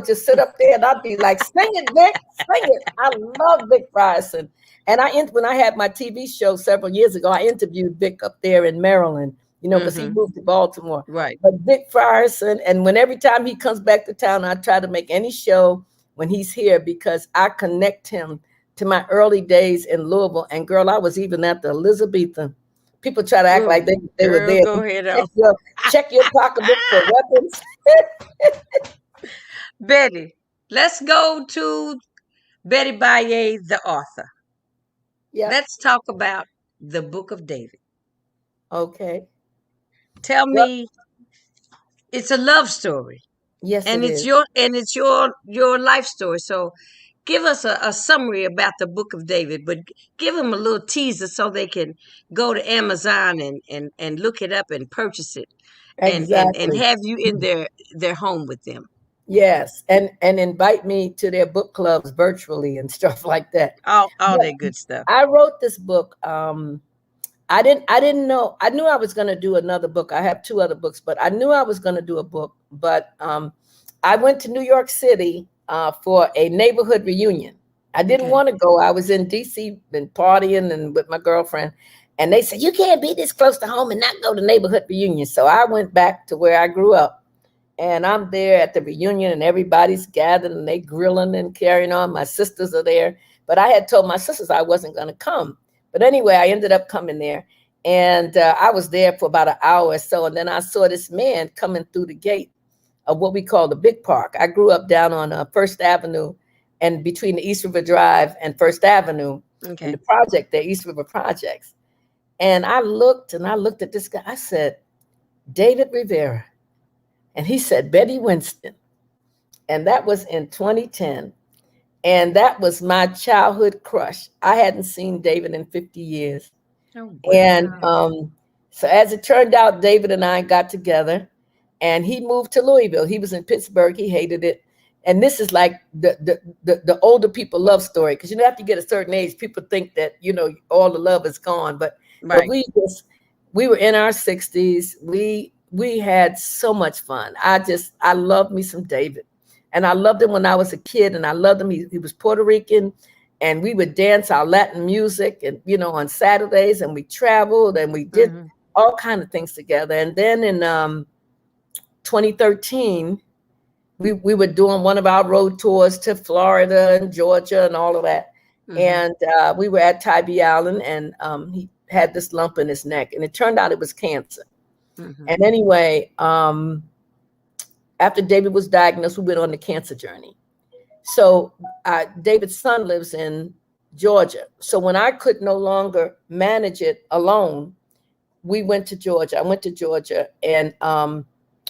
[SPEAKER 2] just sit up there and I'd be like, sing it, Vic, sing it. I love Vic Frierson. And when I had my TV show several years ago, I interviewed Vic up there in Maryland, because he
[SPEAKER 1] Mm-hmm.
[SPEAKER 2] moved to Baltimore.
[SPEAKER 1] Right.
[SPEAKER 2] But Vic Frierson, and when every time he comes back to town, I try to make any show when he's here because I connect him to my early days in Louisville. And girl, I was even at the Elizabethan. People try to act like
[SPEAKER 1] Oh,
[SPEAKER 2] they were
[SPEAKER 1] girl,
[SPEAKER 2] there.
[SPEAKER 1] go ahead on.
[SPEAKER 2] Check your pocketbook for weapons.
[SPEAKER 1] Betty, let's go to Betty Baye, the author.
[SPEAKER 2] Yep.
[SPEAKER 1] Let's talk about the Book of David.
[SPEAKER 2] Okay.
[SPEAKER 1] Tell
[SPEAKER 2] Well,
[SPEAKER 1] me, it's a love story,
[SPEAKER 2] yes,
[SPEAKER 1] and
[SPEAKER 2] it
[SPEAKER 1] it's
[SPEAKER 2] is.
[SPEAKER 1] your life story. So, give us a summary about the Book of David, but give them a little teaser so they can go to Amazon and look it up and purchase it, and
[SPEAKER 2] Exactly.
[SPEAKER 1] have you in their home with them.
[SPEAKER 2] Yes, and invite me to their book clubs virtually and stuff like that.
[SPEAKER 1] All
[SPEAKER 2] But
[SPEAKER 1] that good stuff.
[SPEAKER 2] I wrote this book. I didn't know. I knew I was going to do another book. I have two other books, but I knew I was going to do a book. But I went to New York City for a neighborhood reunion. I didn't
[SPEAKER 1] Okay.
[SPEAKER 2] want to go. I was in DC and partying and with my girlfriend, and they said you can't be this close to home and not go to neighborhood reunion. So I went back to where I grew up, and I'm there at the reunion, and everybody's gathered and they grilling and carrying on. My sisters are there, but I had told my sisters I wasn't going to come. But anyway, I ended up coming there, and I was there for about an hour or so, and then I saw this man coming through the gate of what we call the Big Park. I grew up down on First Avenue, and between the East River Drive and First Avenue, in the
[SPEAKER 1] Okay.
[SPEAKER 2] project, the East River Projects. And I looked at this guy. I said, David Rivera. And he said, Betty Winston. And that was in 2010. And that was my childhood crush. I hadn't seen David in 50 years.
[SPEAKER 1] Oh,
[SPEAKER 2] And
[SPEAKER 1] wow.
[SPEAKER 2] so as it turned out, David and I got together and he moved to Louisville. He was in Pittsburgh. He hated it. And this is like the older people love story. Because after you get a certain age, people think that, all the love is gone. But
[SPEAKER 1] Right.
[SPEAKER 2] we were in our 60s. We had so much fun. I loved me some David. And I loved him when I was a kid, and I loved him. He was Puerto Rican, and we would dance our Latin music, and on Saturdays, and we traveled, and we did
[SPEAKER 1] Mm-hmm.
[SPEAKER 2] all kind of things together. And then in 2013, we were doing one of our road tours to Florida and Georgia and all of that.
[SPEAKER 1] Mm-hmm.
[SPEAKER 2] And we were at Tybee Island, and he had this lump in his neck, and it turned out it was cancer.
[SPEAKER 1] Mm-hmm.
[SPEAKER 2] And anyway, after David was diagnosed, we went on the cancer journey. So David's son lives in Georgia. So when I could no longer manage it alone, we went to Georgia. I went to Georgia, and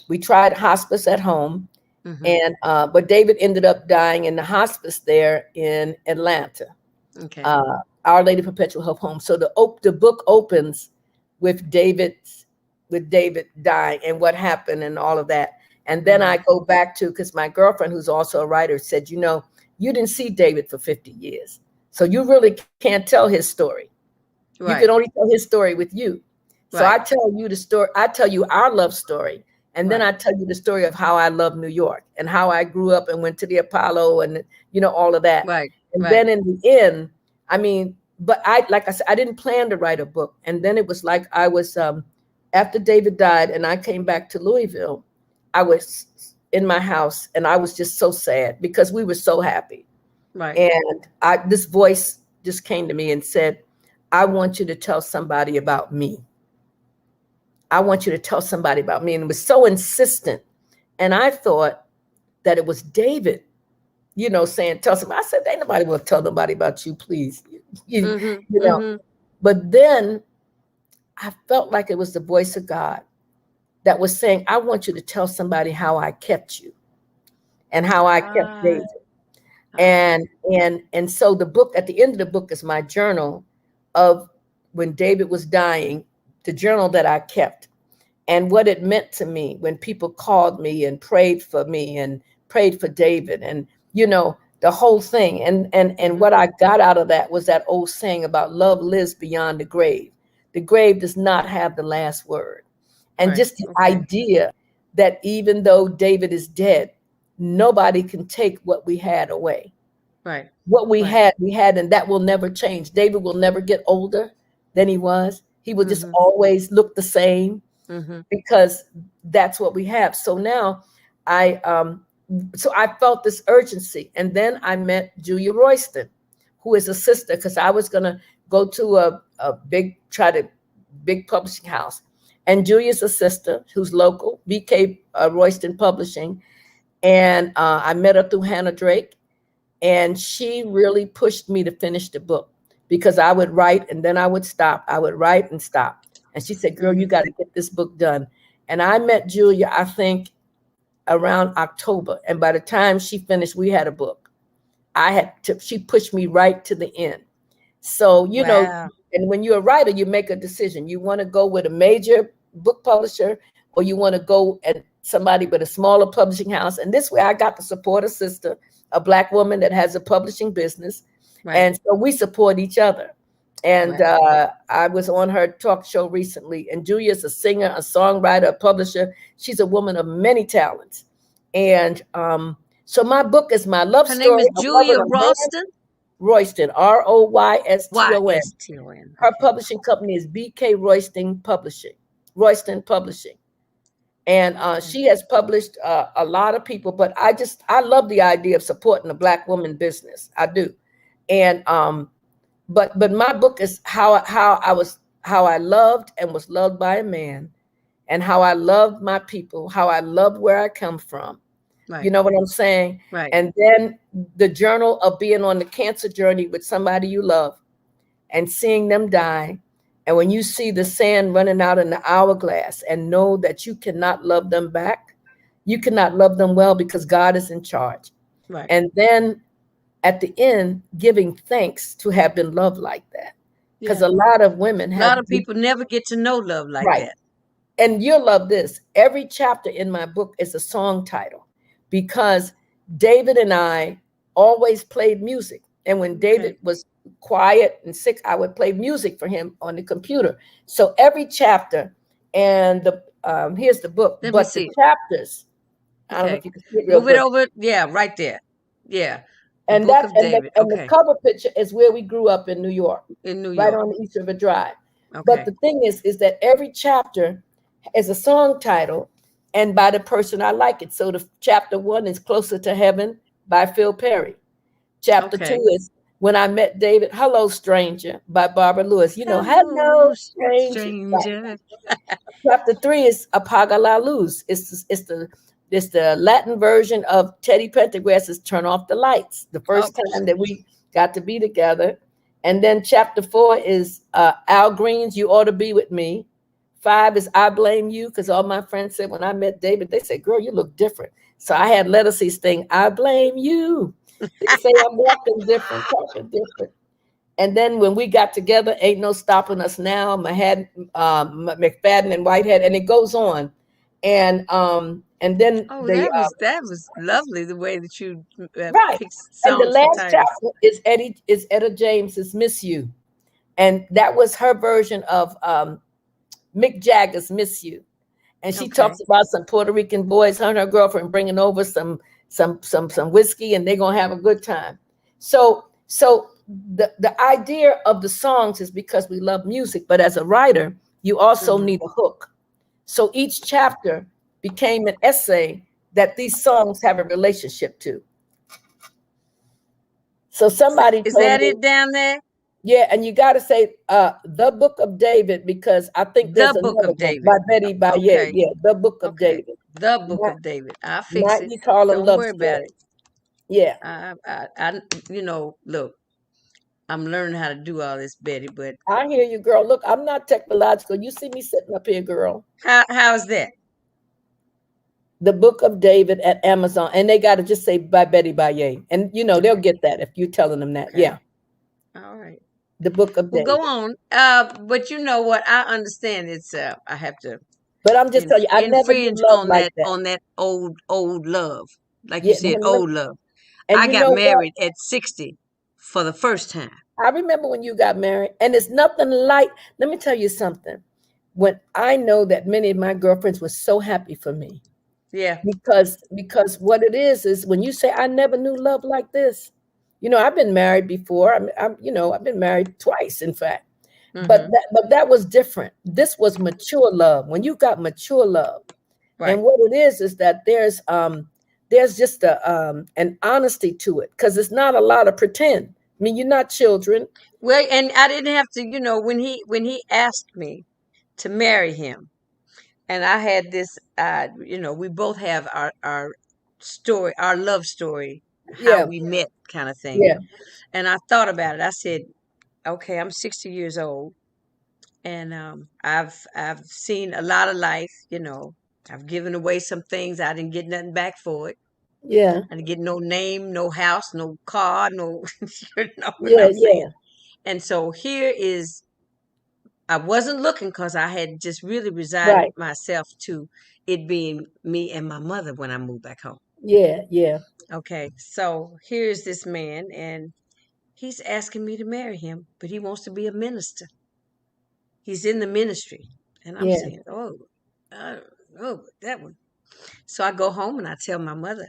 [SPEAKER 2] we tried hospice at home.
[SPEAKER 1] Mm-hmm.
[SPEAKER 2] And but David ended up dying in the hospice there in Atlanta,
[SPEAKER 1] Okay.
[SPEAKER 2] Our Lady Perpetual Help Home. So the book opens with David dying and what happened and all of that. And then I go back to, because my girlfriend, who's also a writer, said, you didn't see David for 50 years. So you really can't tell his story.
[SPEAKER 1] Right.
[SPEAKER 2] You can only tell his story with you. So
[SPEAKER 1] Right.
[SPEAKER 2] I tell you the story. I tell you our love story. And then I tell you the story of how I love New York and how I grew up and went to the Apollo and, all of that.
[SPEAKER 1] Right.
[SPEAKER 2] And
[SPEAKER 1] Right.
[SPEAKER 2] then in the end, but like I said, I didn't plan to write a book. And then it was like I was, after David died and I came back to Louisville, I was in my house and I was just so sad because we were so happy.
[SPEAKER 1] Right.
[SPEAKER 2] And this voice just came to me and said, I want you to tell somebody about me. I want you to tell somebody about me. And it was so insistent. And I thought that it was David, saying, tell somebody. I said, ain't nobody will tell nobody about you, please.
[SPEAKER 1] Mm-hmm.
[SPEAKER 2] But then I felt like it was the voice of God that was saying, I want you to tell somebody how I kept you and how I kept David. And so the book, at the end of the book, is my journal of when David was dying, the journal that I kept and what it meant to me when people called me and prayed for me and prayed for David and, the whole thing. And what I got out of that was that old saying about love lives beyond the grave. The grave does not have the last word. And just the idea that even though David is dead, nobody can take what we had away.
[SPEAKER 1] Right.
[SPEAKER 2] What we had, and that will never change. David will never get older than he was. He will just always look the same because that's what we have. So now I felt this urgency. And then I met Julia Royston, who is a sister, because I was going to go to a big publishing house. And Julia's a sister who's local, BK Royston Publishing. And I met her through Hannah Drake. And she really pushed me to finish the book because I would write and then I would stop. I would write and stop. And she said, girl, you got to get this book done. And I met Julia, I think, around October. And by the time she finished, we had a book. She pushed me right to the end. So, and when you're a writer, you make a decision. You want to go with a major book publisher or you want to go at somebody with a smaller publishing house. And this way I got to support a sister, a Black woman that has a publishing business. Right. And so we support each other. And I was on her talk show recently, and Julia's a singer, a songwriter, a publisher. She's a woman of many talents. And so my book is my love story.
[SPEAKER 1] Her name is Julia Royston?
[SPEAKER 2] Royston, Royston. Her publishing company is BK Royston Publishing. And she has published a lot of people, but I love the idea of supporting a Black woman business. I do. And but my book is how I loved and was loved by a man, and how I loved my people, how I loved where I come from. Right. You know what I'm saying?
[SPEAKER 1] Right.
[SPEAKER 2] And then the journal of being on the cancer journey with somebody you love and seeing them die. And when you see the sand running out in the hourglass and know that you cannot love them back, you cannot love them well because God is in charge.
[SPEAKER 1] Right.
[SPEAKER 2] And then at the end giving thanks to have been loved like that. Because
[SPEAKER 1] Yeah.
[SPEAKER 2] a lot of women
[SPEAKER 1] A lot
[SPEAKER 2] have
[SPEAKER 1] of people never get to know love like
[SPEAKER 2] right.
[SPEAKER 1] that.
[SPEAKER 2] And you'll love this. Every chapter in my book is a song title because David and I always played music. And when David
[SPEAKER 1] Okay.
[SPEAKER 2] was quiet and sick, I would play music for him on the computer. So every chapter, and the here's the book,
[SPEAKER 1] Let me
[SPEAKER 2] but the
[SPEAKER 1] see.
[SPEAKER 2] chapters, I don't know
[SPEAKER 1] Okay.
[SPEAKER 2] if you can see it real
[SPEAKER 1] Move it
[SPEAKER 2] good.
[SPEAKER 1] over. Yeah, right there. Yeah. The
[SPEAKER 2] And
[SPEAKER 1] Book
[SPEAKER 2] that
[SPEAKER 1] of David.
[SPEAKER 2] and the
[SPEAKER 1] Okay.
[SPEAKER 2] cover picture is where we grew up in New York,
[SPEAKER 1] In New
[SPEAKER 2] right
[SPEAKER 1] York.
[SPEAKER 2] on the East River Drive. But
[SPEAKER 1] Okay.
[SPEAKER 2] the thing is that every chapter is a song title and by the person I like it. So the chapter 1 is Closer to Heaven by Phil Perry. Chapter 2
[SPEAKER 1] Okay.
[SPEAKER 2] is When I Met David, Hello Stranger by Barbara Lewis. You know,
[SPEAKER 1] Hello,
[SPEAKER 2] hello stranger. Right.
[SPEAKER 1] stranger.
[SPEAKER 2] Chapter 3 is Apaga la Luz. It's the Latin version of Teddy Pendergrass's Turn Off the Lights, the
[SPEAKER 1] Oh,
[SPEAKER 2] first time that we got to be together. And then chapter 4 is Al Green's You Ought to Be With Me. 5 is I Blame You, because all my friends said when I met David, they said, girl, you look different. So I had Lettucey's thing, I blame you. They say I'm walking different, talking different. And then when we got together, ain't no stopping us now. McFadden and Whitehead, and it goes on. And then
[SPEAKER 1] oh,
[SPEAKER 2] the
[SPEAKER 1] that was lovely the way that you
[SPEAKER 2] right.
[SPEAKER 1] picked
[SPEAKER 2] And the
[SPEAKER 1] songs for
[SPEAKER 2] last
[SPEAKER 1] titles.
[SPEAKER 2] chapter is Etta James's Miss You. And that was her version of Mick Jagger's Miss You. And she
[SPEAKER 1] Okay.
[SPEAKER 2] talks about some Puerto Rican boys, her and her girlfriend bringing over some whiskey, and they're gonna have a good time. So the idea of the songs is because we love music, but as a writer, you also
[SPEAKER 1] Hmm.
[SPEAKER 2] need a hook. So each chapter became an essay that these songs have a relationship to. So somebody
[SPEAKER 1] Is
[SPEAKER 2] told
[SPEAKER 1] that
[SPEAKER 2] me,
[SPEAKER 1] it down there?
[SPEAKER 2] yeah, and you got to say the Book of David because I think there's
[SPEAKER 1] The Book
[SPEAKER 2] another
[SPEAKER 1] of
[SPEAKER 2] one
[SPEAKER 1] David.
[SPEAKER 2] by Betty Baye.
[SPEAKER 1] Okay.
[SPEAKER 2] Yeah, the Book of
[SPEAKER 1] Okay.
[SPEAKER 2] David.
[SPEAKER 1] The Book
[SPEAKER 2] Not,
[SPEAKER 1] of David. I'll fix
[SPEAKER 2] not
[SPEAKER 1] it.
[SPEAKER 2] you call them
[SPEAKER 1] Don't
[SPEAKER 2] love
[SPEAKER 1] worry about it.
[SPEAKER 2] stories. Yeah,
[SPEAKER 1] Look, I'm learning how to do all this, Betty, but
[SPEAKER 2] I hear you, girl. Look, I'm not technological. You see me sitting up here, girl.
[SPEAKER 1] how's that?
[SPEAKER 2] The Book of David at Amazon, and they got to just say by Betty Baye, and they'll
[SPEAKER 1] Okay.
[SPEAKER 2] get that if you're telling them that.
[SPEAKER 1] Okay.
[SPEAKER 2] Yeah,
[SPEAKER 1] All right.
[SPEAKER 2] the Book of
[SPEAKER 1] Well, go
[SPEAKER 2] David.
[SPEAKER 1] on. But you know what? I understand it's I have to
[SPEAKER 2] But I'm just telling you, I never knew
[SPEAKER 1] infringe
[SPEAKER 2] love like that.
[SPEAKER 1] on that old love. Like you
[SPEAKER 2] Yeah,
[SPEAKER 1] said, old love.
[SPEAKER 2] and
[SPEAKER 1] I
[SPEAKER 2] you
[SPEAKER 1] got
[SPEAKER 2] know what?
[SPEAKER 1] married at 60 for the first time.
[SPEAKER 2] I remember when you got married, and it's nothing like. Let me tell you something. When I know that many of my girlfriends were so happy for me
[SPEAKER 1] Yeah.
[SPEAKER 2] because what it is when you say I never knew love like this. I've been married before. I've been married twice, in fact. But
[SPEAKER 1] Mm-hmm.
[SPEAKER 2] that was different. This was mature love. When you got mature love, and
[SPEAKER 1] Right.
[SPEAKER 2] what it is that there's just an honesty to it because it's not a lot of pretend. I mean, you're not children.
[SPEAKER 1] Well, and I didn't have to, when he asked me to marry him, and I had this, we both have our story, our love story, how
[SPEAKER 2] Yeah,
[SPEAKER 1] we met, kind of thing.
[SPEAKER 2] yeah,
[SPEAKER 1] And I thought about it. I said, okay, I'm 60 years old, and I've seen a lot of life. I've given away some things. I didn't get nothing back for it.
[SPEAKER 2] yeah,
[SPEAKER 1] I didn't get no name, no house, no car, no. You know what
[SPEAKER 2] yeah,
[SPEAKER 1] I'm saying?
[SPEAKER 2] yeah.
[SPEAKER 1] And so here is. I wasn't looking because I had just really resigned
[SPEAKER 2] Right.
[SPEAKER 1] myself to it being me and my mother when I moved back home.
[SPEAKER 2] Yeah, yeah,
[SPEAKER 1] Okay, so here's this man, and he's asking me to marry him, but he wants to be a minister. He's in the ministry. And I'm
[SPEAKER 2] yeah.
[SPEAKER 1] saying, uh, that one. So I go home and I tell my mother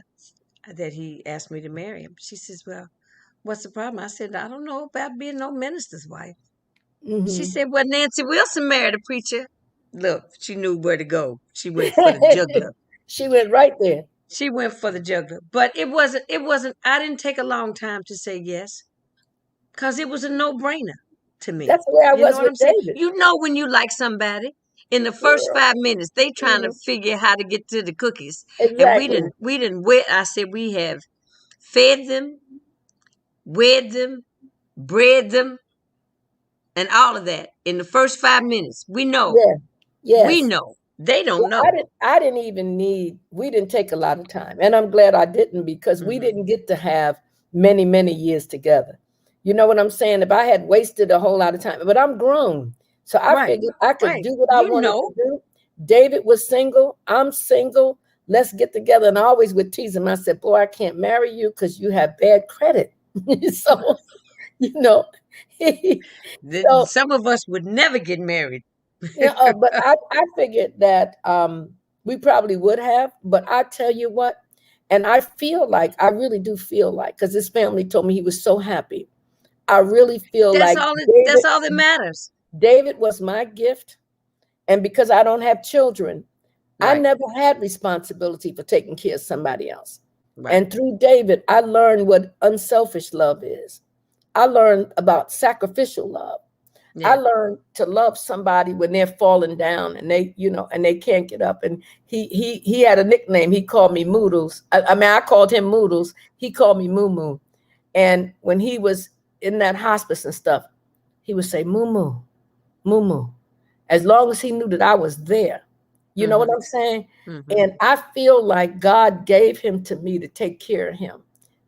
[SPEAKER 1] that he asked me to marry him. She says, well, what's the problem? I said, I don't know about being no minister's wife. She
[SPEAKER 2] Hmm.
[SPEAKER 1] said, well, Nancy Wilson married a preacher. Look, she knew where to go. She went for the juggler.
[SPEAKER 2] She went right there.
[SPEAKER 1] She went for the juggler. But I didn't take a long time to say yes because it was a no-brainer to me.
[SPEAKER 2] That's the way I
[SPEAKER 1] You know
[SPEAKER 2] was
[SPEAKER 1] what
[SPEAKER 2] with
[SPEAKER 1] I'm saying?
[SPEAKER 2] David.
[SPEAKER 1] You know when you like somebody, in the first
[SPEAKER 2] Girl.
[SPEAKER 1] 5 minutes, they trying to
[SPEAKER 2] Mhm.
[SPEAKER 1] figure how to get to the cookies. And
[SPEAKER 2] Exactly.
[SPEAKER 1] we didn't wet. I said we have fed them, wed them, bred them, and all of that in the first 5 minutes. We know.
[SPEAKER 2] Yeah.
[SPEAKER 1] We
[SPEAKER 2] Yes.
[SPEAKER 1] know. They don't
[SPEAKER 2] Well,
[SPEAKER 1] know.
[SPEAKER 2] I didn't even need, we didn't take a lot of time. And I'm glad I didn't because we
[SPEAKER 1] Hmm.
[SPEAKER 2] didn't get to have many, many years together. You know what I'm saying? If I had wasted a whole lot of time, but I'm grown. So I
[SPEAKER 1] Right.
[SPEAKER 2] figured I could
[SPEAKER 1] Right.
[SPEAKER 2] do what I
[SPEAKER 1] You
[SPEAKER 2] wanted to
[SPEAKER 1] know.
[SPEAKER 2] do. David was single. I'm single. Let's get together. And I always would tease him. I said, boy, I can't marry you because you have bad credit. So, you know, so
[SPEAKER 1] Some of us would never get married.
[SPEAKER 2] yeah, but I figured that we probably would have, but I tell you what, and I feel like I really do feel like because his family told me he was so happy. I really feel
[SPEAKER 1] That's
[SPEAKER 2] like
[SPEAKER 1] all that's
[SPEAKER 2] David
[SPEAKER 1] all that matters.
[SPEAKER 2] David was my gift, and because I don't have children, I
[SPEAKER 1] Right.
[SPEAKER 2] never had responsibility for taking care of somebody else.
[SPEAKER 1] Right.
[SPEAKER 2] And through David, I learned what unselfish love is. I learned about sacrificial love. I
[SPEAKER 1] Yeah.
[SPEAKER 2] learned to love somebody when they're falling down and they, and they can't get up. And he had a nickname. He called me Moodles. I mean, I called him Moodles. He called me Moo Moo. And when he was in that hospice and stuff, he would say Moo Moo, Moo Moo, as long as he knew that I was there. You know what
[SPEAKER 1] Mm-hmm.
[SPEAKER 2] I'm saying?
[SPEAKER 1] Mm-hmm.
[SPEAKER 2] And I feel like God gave him to me to take care of him,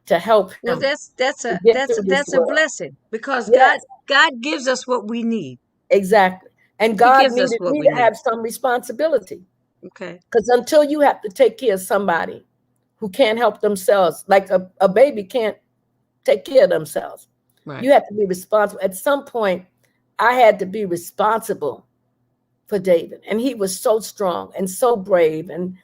[SPEAKER 2] to help
[SPEAKER 1] Well,
[SPEAKER 2] him
[SPEAKER 1] that's
[SPEAKER 2] to
[SPEAKER 1] a
[SPEAKER 2] get through this
[SPEAKER 1] a
[SPEAKER 2] world.
[SPEAKER 1] blessing because
[SPEAKER 2] Yes,
[SPEAKER 1] God gives us what we need.
[SPEAKER 2] exactly. And
[SPEAKER 1] He
[SPEAKER 2] God
[SPEAKER 1] gives us
[SPEAKER 2] needed
[SPEAKER 1] what
[SPEAKER 2] me
[SPEAKER 1] we
[SPEAKER 2] to
[SPEAKER 1] need.
[SPEAKER 2] have some responsibility.
[SPEAKER 1] Okay.
[SPEAKER 2] Because until you have to take care of somebody who can't help themselves, like a baby can't take care of themselves,
[SPEAKER 1] Right.
[SPEAKER 2] you have to be responsible. At some point, I had to be responsible for David. And he was so strong and so brave and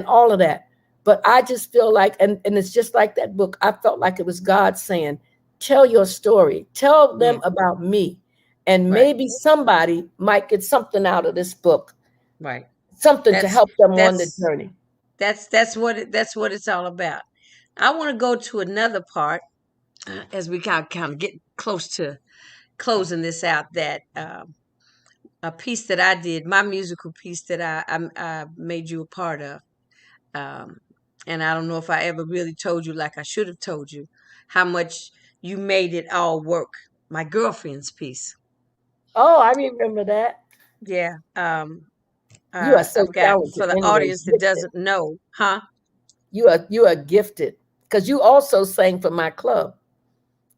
[SPEAKER 2] all of that. But I just feel like, and it's just like that book, I felt like it was God saying, tell your story, tell
[SPEAKER 1] Yeah.
[SPEAKER 2] them about me. And
[SPEAKER 1] Right.
[SPEAKER 2] maybe somebody might get something out of this book,
[SPEAKER 1] Right.
[SPEAKER 2] something to
[SPEAKER 1] That's
[SPEAKER 2] help them on the
[SPEAKER 1] that's
[SPEAKER 2] journey.
[SPEAKER 1] that's what it's all about. I want to go to another part as we kind of get close to closing this out. That a piece that I did, my musical piece that I made you a part of. Um, and I don't know if I ever really told you, like I should have told you, how much you made it all work. My girlfriend's piece.
[SPEAKER 2] Oh, I remember that.
[SPEAKER 1] Yeah.
[SPEAKER 2] You are so
[SPEAKER 1] I've got
[SPEAKER 2] talented
[SPEAKER 1] for the
[SPEAKER 2] anyway,
[SPEAKER 1] audience that
[SPEAKER 2] gifted.
[SPEAKER 1] doesn't know, huh?
[SPEAKER 2] You are gifted. Because you also sang for my club.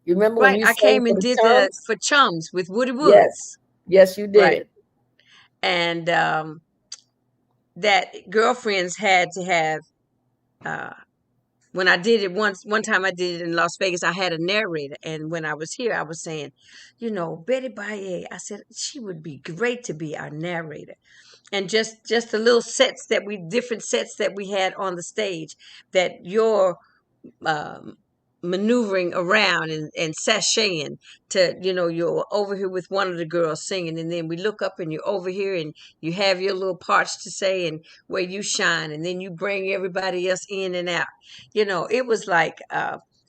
[SPEAKER 2] You remember when
[SPEAKER 1] Right.
[SPEAKER 2] you
[SPEAKER 1] I
[SPEAKER 2] sang
[SPEAKER 1] came
[SPEAKER 2] for
[SPEAKER 1] and
[SPEAKER 2] the
[SPEAKER 1] did the
[SPEAKER 2] Chums?
[SPEAKER 1] for Chums with Woody
[SPEAKER 2] Yes.
[SPEAKER 1] Woods.
[SPEAKER 2] Yes, you
[SPEAKER 1] Right.
[SPEAKER 2] did.
[SPEAKER 1] And that girlfriends had to have uh, when I did it one time I did it in Las Vegas, I had a narrator. And when I was here, I was saying, Betty Baye, I said, she would be great to be our narrator. And just the little different sets that we had on the stage that your um, maneuvering around and sashaying to, you're over here with one of the girls singing, and then we look up and you're over here and you have your little parts to say and where you shine, and then you bring everybody else in and out. It was like,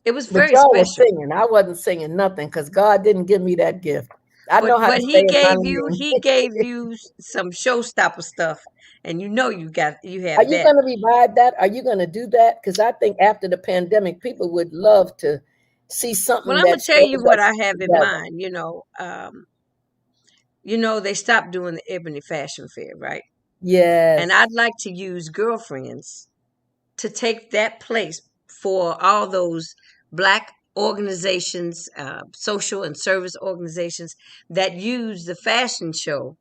[SPEAKER 1] it was
[SPEAKER 2] But
[SPEAKER 1] very
[SPEAKER 2] y'all was
[SPEAKER 1] special.
[SPEAKER 2] singing. I wasn't singing nothing because God didn't give me that gift. I know how
[SPEAKER 1] But
[SPEAKER 2] to stay in my lane.
[SPEAKER 1] he gave you some showstopper stuff, and you
[SPEAKER 2] Are
[SPEAKER 1] have
[SPEAKER 2] you
[SPEAKER 1] that.
[SPEAKER 2] going to revive that? Are you going to do that? Because I think after the pandemic, people would love to see
[SPEAKER 1] Well,
[SPEAKER 2] something
[SPEAKER 1] I'm gonna
[SPEAKER 2] that
[SPEAKER 1] tell you
[SPEAKER 2] shows
[SPEAKER 1] what
[SPEAKER 2] us
[SPEAKER 1] I have in
[SPEAKER 2] together.
[SPEAKER 1] mind. They stopped doing the Ebony Fashion Fair, right? And
[SPEAKER 2] Yes.
[SPEAKER 1] I'd like to use girlfriends to take that place for all those black organizations, social and service organizations that use the fashion show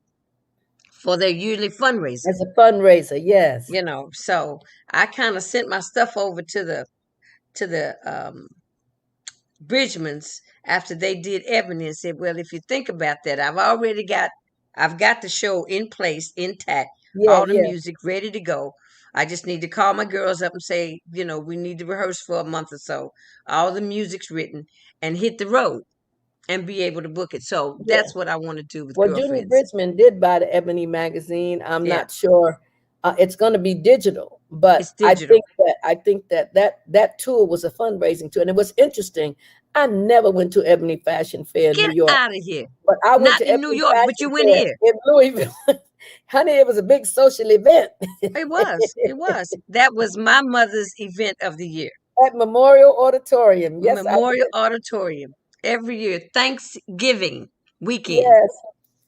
[SPEAKER 1] for their yearly fundraiser.
[SPEAKER 2] As a fundraiser, yes.
[SPEAKER 1] So I kind of sent my stuff over to the Bridgmans after they did Ebony and said, well, if you think about that, I've got the show in place, intact,
[SPEAKER 2] Yeah,
[SPEAKER 1] all the
[SPEAKER 2] yeah.
[SPEAKER 1] music ready to go. I just need to call my girls up and say, we need to rehearse for a month or so. All the music's written and hit the road and be able to book it. So
[SPEAKER 2] Yeah.
[SPEAKER 1] that's what I want to do with
[SPEAKER 2] Well, Junie
[SPEAKER 1] girlfriends.
[SPEAKER 2] Bridgman did buy the Ebony magazine. I'm
[SPEAKER 1] Yeah,
[SPEAKER 2] not sure it's going to be digital,
[SPEAKER 1] it's
[SPEAKER 2] but I
[SPEAKER 1] digital.
[SPEAKER 2] think that tour was a fundraising tour, and it was interesting. I never went to Ebony Fashion Fair in New
[SPEAKER 1] Get
[SPEAKER 2] York,
[SPEAKER 1] out of here.
[SPEAKER 2] but I went
[SPEAKER 1] Not
[SPEAKER 2] to
[SPEAKER 1] in New
[SPEAKER 2] Ebony
[SPEAKER 1] York, but you
[SPEAKER 2] Fashion
[SPEAKER 1] went
[SPEAKER 2] Fair
[SPEAKER 1] here.
[SPEAKER 2] in Louisville. Honey, it was a big social event
[SPEAKER 1] It was. It was. That was my mother's event of the year.
[SPEAKER 2] at Memorial Auditorium. Yes, I
[SPEAKER 1] Memorial
[SPEAKER 2] did.
[SPEAKER 1] Auditorium every year, Thanksgiving weekend,
[SPEAKER 2] Yes,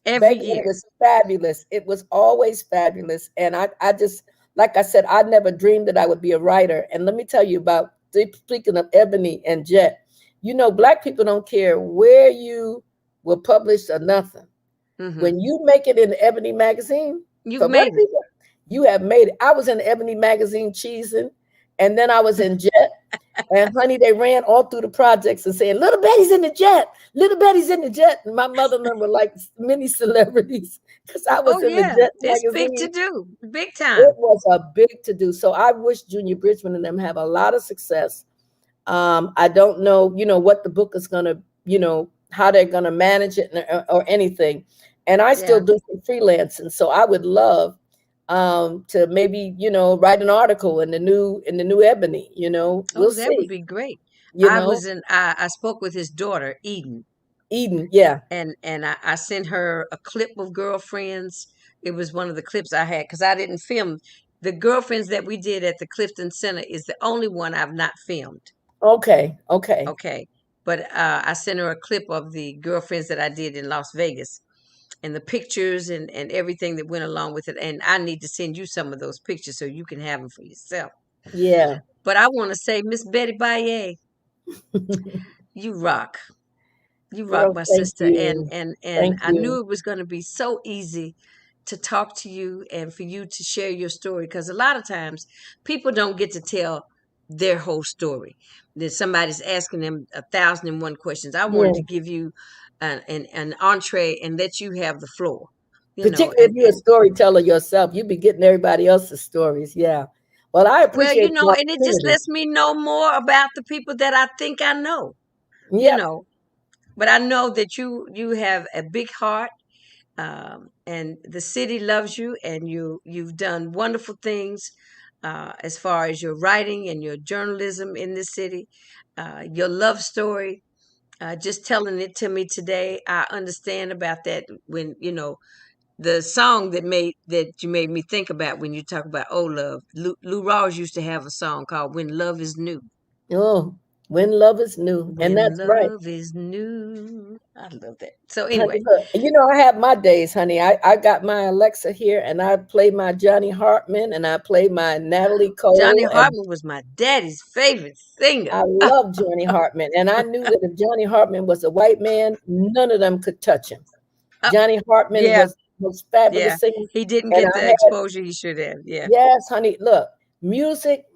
[SPEAKER 1] every
[SPEAKER 2] baby, and it
[SPEAKER 1] year.
[SPEAKER 2] was fabulous. It was always fabulous. And I just, like I said, I never dreamed that I would be a writer. And let me tell you about, speaking of Ebony and Jet, Black people don't care where you were published or nothing.
[SPEAKER 1] Mm-hmm.
[SPEAKER 2] When you make it in the Ebony magazine,
[SPEAKER 1] You've
[SPEAKER 2] for black
[SPEAKER 1] made it.
[SPEAKER 2] people, you have made it. I was in the Ebony magazine cheesing, and then I was in Jet. And honey, they ran all through the projects and saying, "Little Betty's in the Jet. Little Betty's in the Jet." And my mother and them were like many celebrities because I
[SPEAKER 1] Oh
[SPEAKER 2] was in the
[SPEAKER 1] yeah,
[SPEAKER 2] Jet
[SPEAKER 1] it's big to
[SPEAKER 2] magazine.
[SPEAKER 1] do, big time.
[SPEAKER 2] It was a big to do. So I wish Junior Bridgman and them have a lot of success. I don't know, what the book is going to, how they're going to manage it or anything. And I still
[SPEAKER 1] Yeah.
[SPEAKER 2] do some freelancing. So I would love to maybe, write an article in the new Ebony, we'll
[SPEAKER 1] Oh, that would
[SPEAKER 2] see,
[SPEAKER 1] be great.
[SPEAKER 2] you know,
[SPEAKER 1] I spoke with his daughter, Eden,
[SPEAKER 2] Eden. Yeah.
[SPEAKER 1] and I sent her a clip of Girlfriends. It was one of the clips I had because I didn't film. The Girlfriends that we did at the Clifton Center is the only one I've not filmed.
[SPEAKER 2] Okay. Okay.
[SPEAKER 1] Okay. But I sent her a clip of the Girlfriends that I did in Las Vegas and the pictures and everything that went along with it. And I need to send you some of those pictures so you can have them for yourself.
[SPEAKER 2] Yeah.
[SPEAKER 1] But I want to say, Miss Betty Baye, you rock. You rock,
[SPEAKER 2] Girl,
[SPEAKER 1] my
[SPEAKER 2] thank
[SPEAKER 1] sister. And
[SPEAKER 2] you.
[SPEAKER 1] and and
[SPEAKER 2] Thank
[SPEAKER 1] I knew
[SPEAKER 2] you.
[SPEAKER 1] it was going to be so easy to talk to you and for you to share your story because a lot of times people don't get to tell their whole story. Then somebody's asking them 1,001 questions. I wanted
[SPEAKER 2] Yeah.
[SPEAKER 1] to give you an entree and let you have the floor.
[SPEAKER 2] Particularly if
[SPEAKER 1] And
[SPEAKER 2] you're a storyteller yourself, you be getting everybody else's stories. Yeah. Well, I
[SPEAKER 1] well,
[SPEAKER 2] appreciate the
[SPEAKER 1] and it just
[SPEAKER 2] opportunity.
[SPEAKER 1] lets me know more about the people that I think I know. You
[SPEAKER 2] Yep.
[SPEAKER 1] know, but I know that you have a big heart, and the city loves you, and you've done wonderful things as far as your writing and your journalism in this city. Your love story, just telling it to me today, I understand about that when the song that you made me think about when you talk about oh love. Lou Rawls used to have a song called "When Love Is New."
[SPEAKER 2] Oh, when love is new. And
[SPEAKER 1] When
[SPEAKER 2] that's right.
[SPEAKER 1] love is new, I love that. So
[SPEAKER 2] Honey,
[SPEAKER 1] anyway,
[SPEAKER 2] look, I have my days, honey. I got my Alexa here and I play my Johnny Hartman and I play my Natalie
[SPEAKER 1] Johnny
[SPEAKER 2] Cole and
[SPEAKER 1] Hartman was my daddy's favorite singer.
[SPEAKER 2] I love Johnny Hartman. And I knew that if Johnny Hartman was a white man, none of them could touch him.
[SPEAKER 1] Uh,
[SPEAKER 2] Johnny Hartman
[SPEAKER 1] yeah,
[SPEAKER 2] was
[SPEAKER 1] yeah.
[SPEAKER 2] fabulous singer.
[SPEAKER 1] He didn't
[SPEAKER 2] And
[SPEAKER 1] get
[SPEAKER 2] I
[SPEAKER 1] the
[SPEAKER 2] had,
[SPEAKER 1] exposure he should have. Yeah,
[SPEAKER 2] yes, honey, look, music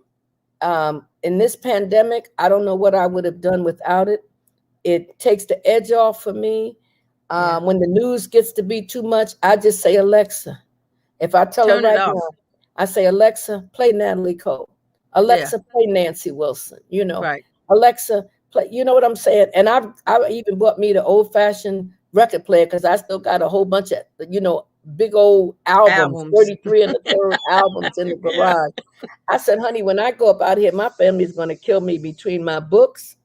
[SPEAKER 2] in this pandemic, I don't know what I would have done without it. It takes the edge off for me.
[SPEAKER 1] yeah.
[SPEAKER 2] When the news gets to be too much, I just say, Alexa. If I tell her
[SPEAKER 1] Turn it
[SPEAKER 2] right
[SPEAKER 1] off.
[SPEAKER 2] now, I say, Alexa, play Natalie Cole.
[SPEAKER 1] Yeah,
[SPEAKER 2] Alexa, play Nancy Wilson.
[SPEAKER 1] right.
[SPEAKER 2] Alexa, play. You know what I'm saying? And I even bought me the old fashioned record player because I still got a whole bunch of big old albums,
[SPEAKER 1] Albums.
[SPEAKER 2] 33 and the third albums in the
[SPEAKER 1] Yeah.
[SPEAKER 2] garage. I said, honey, when I go up out here, my family's going to kill me between my books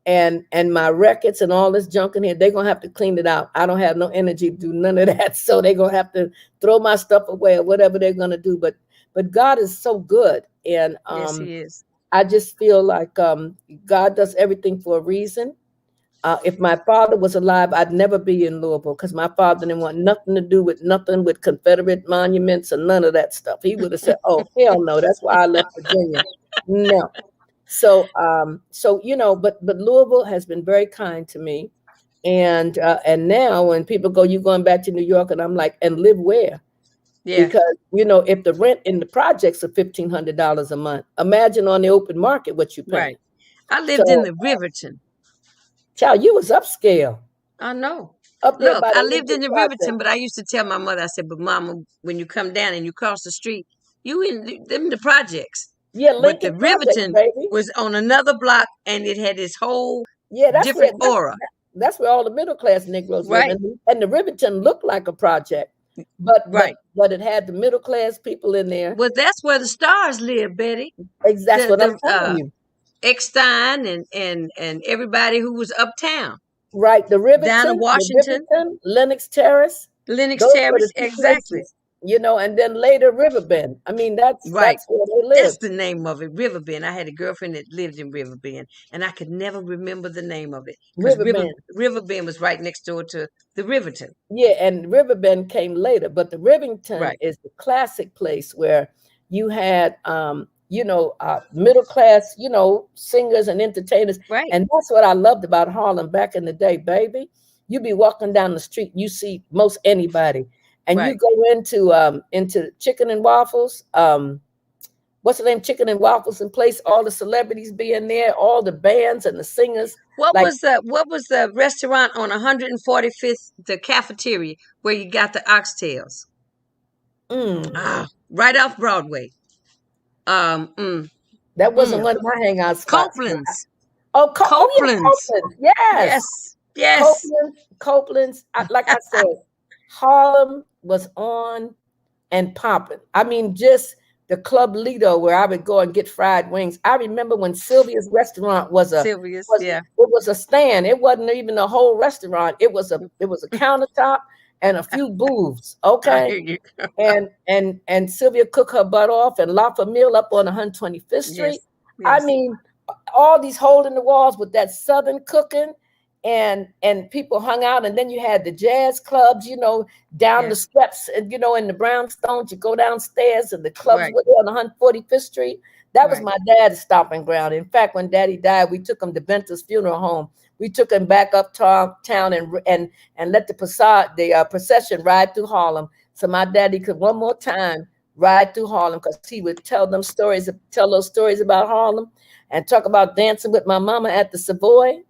[SPEAKER 2] and my records and all this junk in here. They're gonna have to clean it out. I don't have no energy to do none of that. So they're gonna have to throw my stuff away or whatever they're gonna do. But God is so good. And
[SPEAKER 1] Yes, he is.
[SPEAKER 2] I just feel like God does everything for a reason. If my father was alive, I'd never be in Louisville because my father didn't want nothing to do with nothing with Confederate monuments and none of that stuff. He would have said, "Oh hell no, that's why I left Virginia." No. But Louisville has been very kind to me, and now when people go, "You going back to New York?" and I'm like, "And live where?"
[SPEAKER 1] Yeah,
[SPEAKER 2] Because if the rent in the projects are $1,500 a month, imagine on the open market what you're
[SPEAKER 1] right.
[SPEAKER 2] paying.
[SPEAKER 1] I lived in
[SPEAKER 2] So,
[SPEAKER 1] the Riverton.
[SPEAKER 2] child, you was upscale
[SPEAKER 1] I know.
[SPEAKER 2] up there
[SPEAKER 1] Look,
[SPEAKER 2] by
[SPEAKER 1] I
[SPEAKER 2] the
[SPEAKER 1] lived in
[SPEAKER 2] Lincoln
[SPEAKER 1] the
[SPEAKER 2] Project.
[SPEAKER 1] Riverton, but I used to tell my mother, I said, but mama, when you come down and you cross the street, you in the projects.
[SPEAKER 2] Yeah,
[SPEAKER 1] But the
[SPEAKER 2] Lincoln Project,
[SPEAKER 1] Riverton
[SPEAKER 2] baby.
[SPEAKER 1] was on another block and it had this whole
[SPEAKER 2] Yeah, that's where
[SPEAKER 1] different aura.
[SPEAKER 2] that's where all the middle class Negroes live,
[SPEAKER 1] Right,
[SPEAKER 2] and the Riverton looked like a project, but
[SPEAKER 1] right.
[SPEAKER 2] it had the middle class people in there.
[SPEAKER 1] Well, that's where the stars live, Betty.
[SPEAKER 2] That's
[SPEAKER 1] The
[SPEAKER 2] what I'm
[SPEAKER 1] the
[SPEAKER 2] telling you.
[SPEAKER 1] Eckstein and everybody who was uptown.
[SPEAKER 2] Right,
[SPEAKER 1] Down in
[SPEAKER 2] The
[SPEAKER 1] Washington,
[SPEAKER 2] Riverton, Lenox Terrace,
[SPEAKER 1] Lennox
[SPEAKER 2] those were the
[SPEAKER 1] Terrace,
[SPEAKER 2] two
[SPEAKER 1] exactly.
[SPEAKER 2] places, and then later Riverbend. I mean, that's
[SPEAKER 1] Right.
[SPEAKER 2] where they
[SPEAKER 1] That's
[SPEAKER 2] lived.
[SPEAKER 1] the name of it, Riverbend. I had a girlfriend that lived in Riverbend, and I could never remember the name of it because
[SPEAKER 2] Riverbend.
[SPEAKER 1] Riverbend was right next door to the Riverton.
[SPEAKER 2] Yeah, and Riverbend came later, but the Rivington
[SPEAKER 1] Right.
[SPEAKER 2] is the classic place where middle class, singers and entertainers.
[SPEAKER 1] Right.
[SPEAKER 2] And that's what I loved about Harlem back in the day, baby. You be walking down the street, you see most anybody, and you
[SPEAKER 1] Right.
[SPEAKER 2] go into Chicken and Waffles. What's the name? Chicken and Waffles in place. All the celebrities being there, all the bands and the singers. Like,
[SPEAKER 1] What was the restaurant on 145th, the cafeteria where you got the oxtails?
[SPEAKER 2] mm,
[SPEAKER 1] Right off Broadway. Um, mm,
[SPEAKER 2] that wasn't
[SPEAKER 1] mm.
[SPEAKER 2] one of my hangout spots.
[SPEAKER 1] Copeland's.
[SPEAKER 2] Oh yeah,
[SPEAKER 1] Copeland's.
[SPEAKER 2] Copeland. Yes.
[SPEAKER 1] Yes. Yes.
[SPEAKER 2] Copeland's. Like I said, Harlem was on and popping. I mean, just the Club Lido where I would go and get fried wings. I remember when Sylvia's restaurant
[SPEAKER 1] Sylvia's. Yeah.
[SPEAKER 2] it was a stand. It wasn't even a whole restaurant. It was a countertop and a few booths.
[SPEAKER 1] I
[SPEAKER 2] Okay.
[SPEAKER 1] hear you.
[SPEAKER 2] And Sylvia cooked her butt off, and La Famille up on 125th Street.
[SPEAKER 1] Yes.
[SPEAKER 2] I
[SPEAKER 1] Yes.
[SPEAKER 2] mean, all these hole in the walls with that southern cooking, and people hung out, and then you had the jazz clubs, down the
[SPEAKER 1] Yes.
[SPEAKER 2] steps, and in the brownstones, you go downstairs, and the clubs
[SPEAKER 1] Right.
[SPEAKER 2] were there on 145th Street. That was
[SPEAKER 1] Right.
[SPEAKER 2] my dad's stopping ground. In fact, when Daddy died, we took him to Benter's funeral home. We took him back uptown town and let the procession ride through Harlem. So my daddy could one more time ride through Harlem, because he would tell those stories about Harlem and talk about dancing with my mama at the Savoy.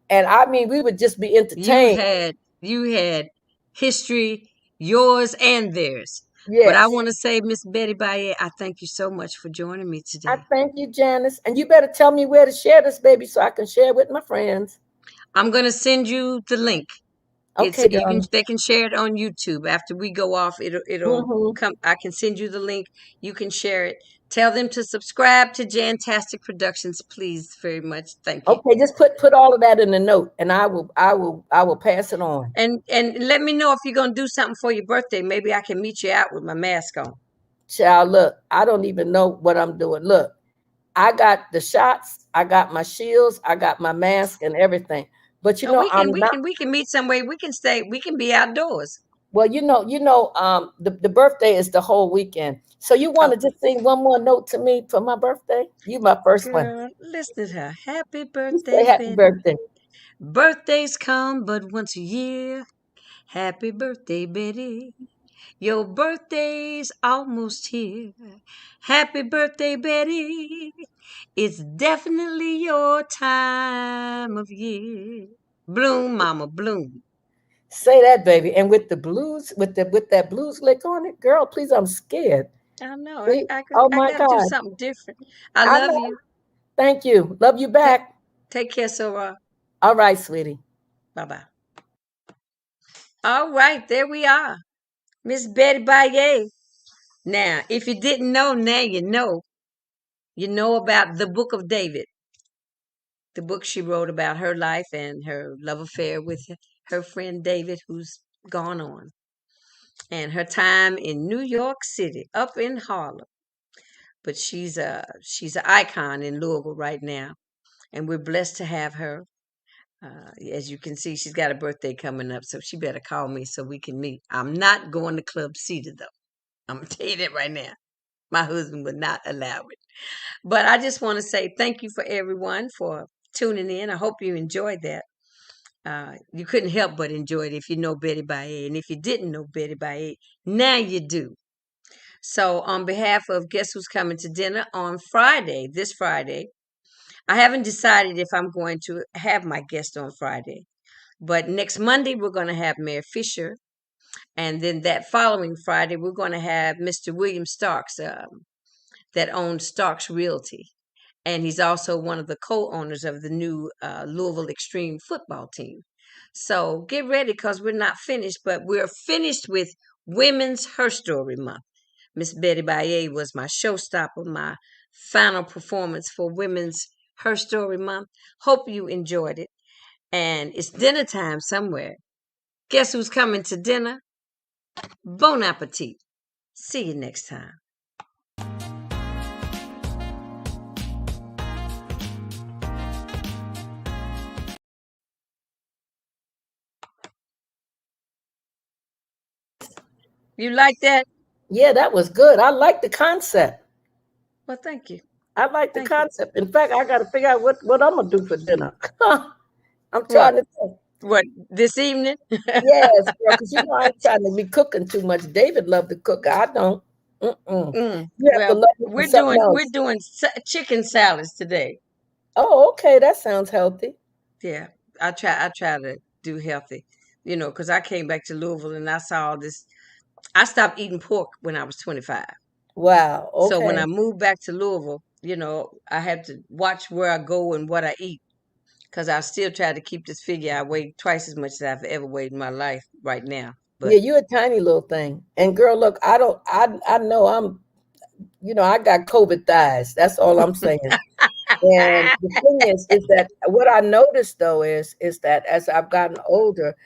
[SPEAKER 2] And I mean, we would just be
[SPEAKER 1] You
[SPEAKER 2] entertained.
[SPEAKER 1] had you had history, yours and theirs. But I
[SPEAKER 2] Yes.
[SPEAKER 1] want to say, Miss Betty Baye, I thank you so much for joining me
[SPEAKER 2] I
[SPEAKER 1] today.
[SPEAKER 2] thank you, Janice. And you better tell me where to share this, baby, so I can share it with my friends.
[SPEAKER 1] I'm gonna send you the link. It's
[SPEAKER 2] Okay,
[SPEAKER 1] you can
[SPEAKER 2] darling.
[SPEAKER 1] they can share it on YouTube. After we go off, it'll
[SPEAKER 2] Hmm.
[SPEAKER 1] come. I can send you the link. You can share it. Tell them to subscribe to Jantastic Productions, please. Very much. Thank you.
[SPEAKER 2] Okay, just put all of that in the note, and I will pass it on.
[SPEAKER 1] And let me know if you're gonna do something for your birthday. Maybe I can meet you out with my mask on.
[SPEAKER 2] Child, look, I don't even know what I'm doing. Look, I got the shots, I got my shields, I got my mask and everything. But
[SPEAKER 1] Oh, we can
[SPEAKER 2] I'm
[SPEAKER 1] we
[SPEAKER 2] not.
[SPEAKER 1] can we can meet some way. We can stay. We can be outdoors.
[SPEAKER 2] Well, the birthday is the whole weekend. So you want
[SPEAKER 1] Oh,
[SPEAKER 2] to just sing one more note to me for my birthday? You my first one.
[SPEAKER 1] girl, listen to her. Happy
[SPEAKER 2] You say
[SPEAKER 1] birthday,
[SPEAKER 2] happy
[SPEAKER 1] Betty.
[SPEAKER 2] birthday.
[SPEAKER 1] Birthdays come but once a year. Happy birthday, Betty. Your birthday's almost here. Happy birthday, Betty. It's definitely your time of year. Bloom, mama, bloom.
[SPEAKER 2] Say that, baby. And with the blues, with that blues lick on it, girl, please, I'm scared.
[SPEAKER 1] I know.
[SPEAKER 2] See? Oh
[SPEAKER 1] I
[SPEAKER 2] my
[SPEAKER 1] gotta do
[SPEAKER 2] God.
[SPEAKER 1] something different. I
[SPEAKER 2] I
[SPEAKER 1] love
[SPEAKER 2] know.
[SPEAKER 1] you.
[SPEAKER 2] Thank you. Love you
[SPEAKER 1] Take
[SPEAKER 2] back.
[SPEAKER 1] take care, Sora.
[SPEAKER 2] All right, sweetie.
[SPEAKER 1] Bye bye. All right, there we are. Miss Betty Baye. Now, if you didn't know, now you know. You know about the Book of David, the book she wrote about her life and her love affair with her friend David, who's gone on, and her time in New York City, up in Harlem. But she's an icon in Louisville right now, and we're blessed to have her. As you can see, she's got a birthday coming up, so she better call me so we can meet. I'm not going to Club Cedar though. I'm gonna tell you that right now. My husband would not allow it. But I just want to say thank you for everyone for tuning in. I hope you enjoyed that. You couldn't help but enjoy it if you know Betty Baye. And if you didn't know Betty Baye, now you do. So, on behalf of Guess Who's Coming to Dinner on Friday, this Friday, I haven't decided if I'm going to have my guest on Friday. But next Monday, we're going to have Mayor Fisher. And then that following Friday, we're going to have Mr. William Starks, that owns Starks Realty. And he's also one of the co-owners of the new Louisville Extreme football team. So get ready because we're not finished, but we're finished with Women's Her Story Month. Miss Betty Baye was my showstopper, my final performance for Women's Her Story Month. Hope you enjoyed it. And it's dinner time somewhere. Guess who's coming to dinner? Bon appetit. See you next time. You like that?
[SPEAKER 2] Yeah, that was good. I like the concept.
[SPEAKER 1] Well, thank you.
[SPEAKER 2] I like the
[SPEAKER 1] Thank you.
[SPEAKER 2] concept. In fact, I got to figure out what I'm gonna do for dinner. I'm
[SPEAKER 1] What?
[SPEAKER 2] trying to think.
[SPEAKER 1] What, this evening?
[SPEAKER 2] Yes, girl, because I ain't trying to be cooking too much. David loved to cook. I don't. Mm-mm. You have to
[SPEAKER 1] Well,
[SPEAKER 2] love me for something
[SPEAKER 1] we're
[SPEAKER 2] else.
[SPEAKER 1] doing chicken salads today.
[SPEAKER 2] Oh, okay, that sounds healthy.
[SPEAKER 1] Yeah, I try to do healthy, because I came back to Louisville and I saw all this. I stopped eating pork when I was 25.
[SPEAKER 2] Wow.
[SPEAKER 1] So when I
[SPEAKER 2] Okay.
[SPEAKER 1] moved back to Louisville, I had to watch where I go and what I eat because I still try to keep this figure. I weigh twice as much as I've ever weighed in my life right now.
[SPEAKER 2] Yeah,
[SPEAKER 1] But
[SPEAKER 2] you a tiny little thing. And girl, look, I don't. I know I'm. I got COVID thighs. That's all I'm saying. And the thing is that what I noticed though is that as I've gotten older,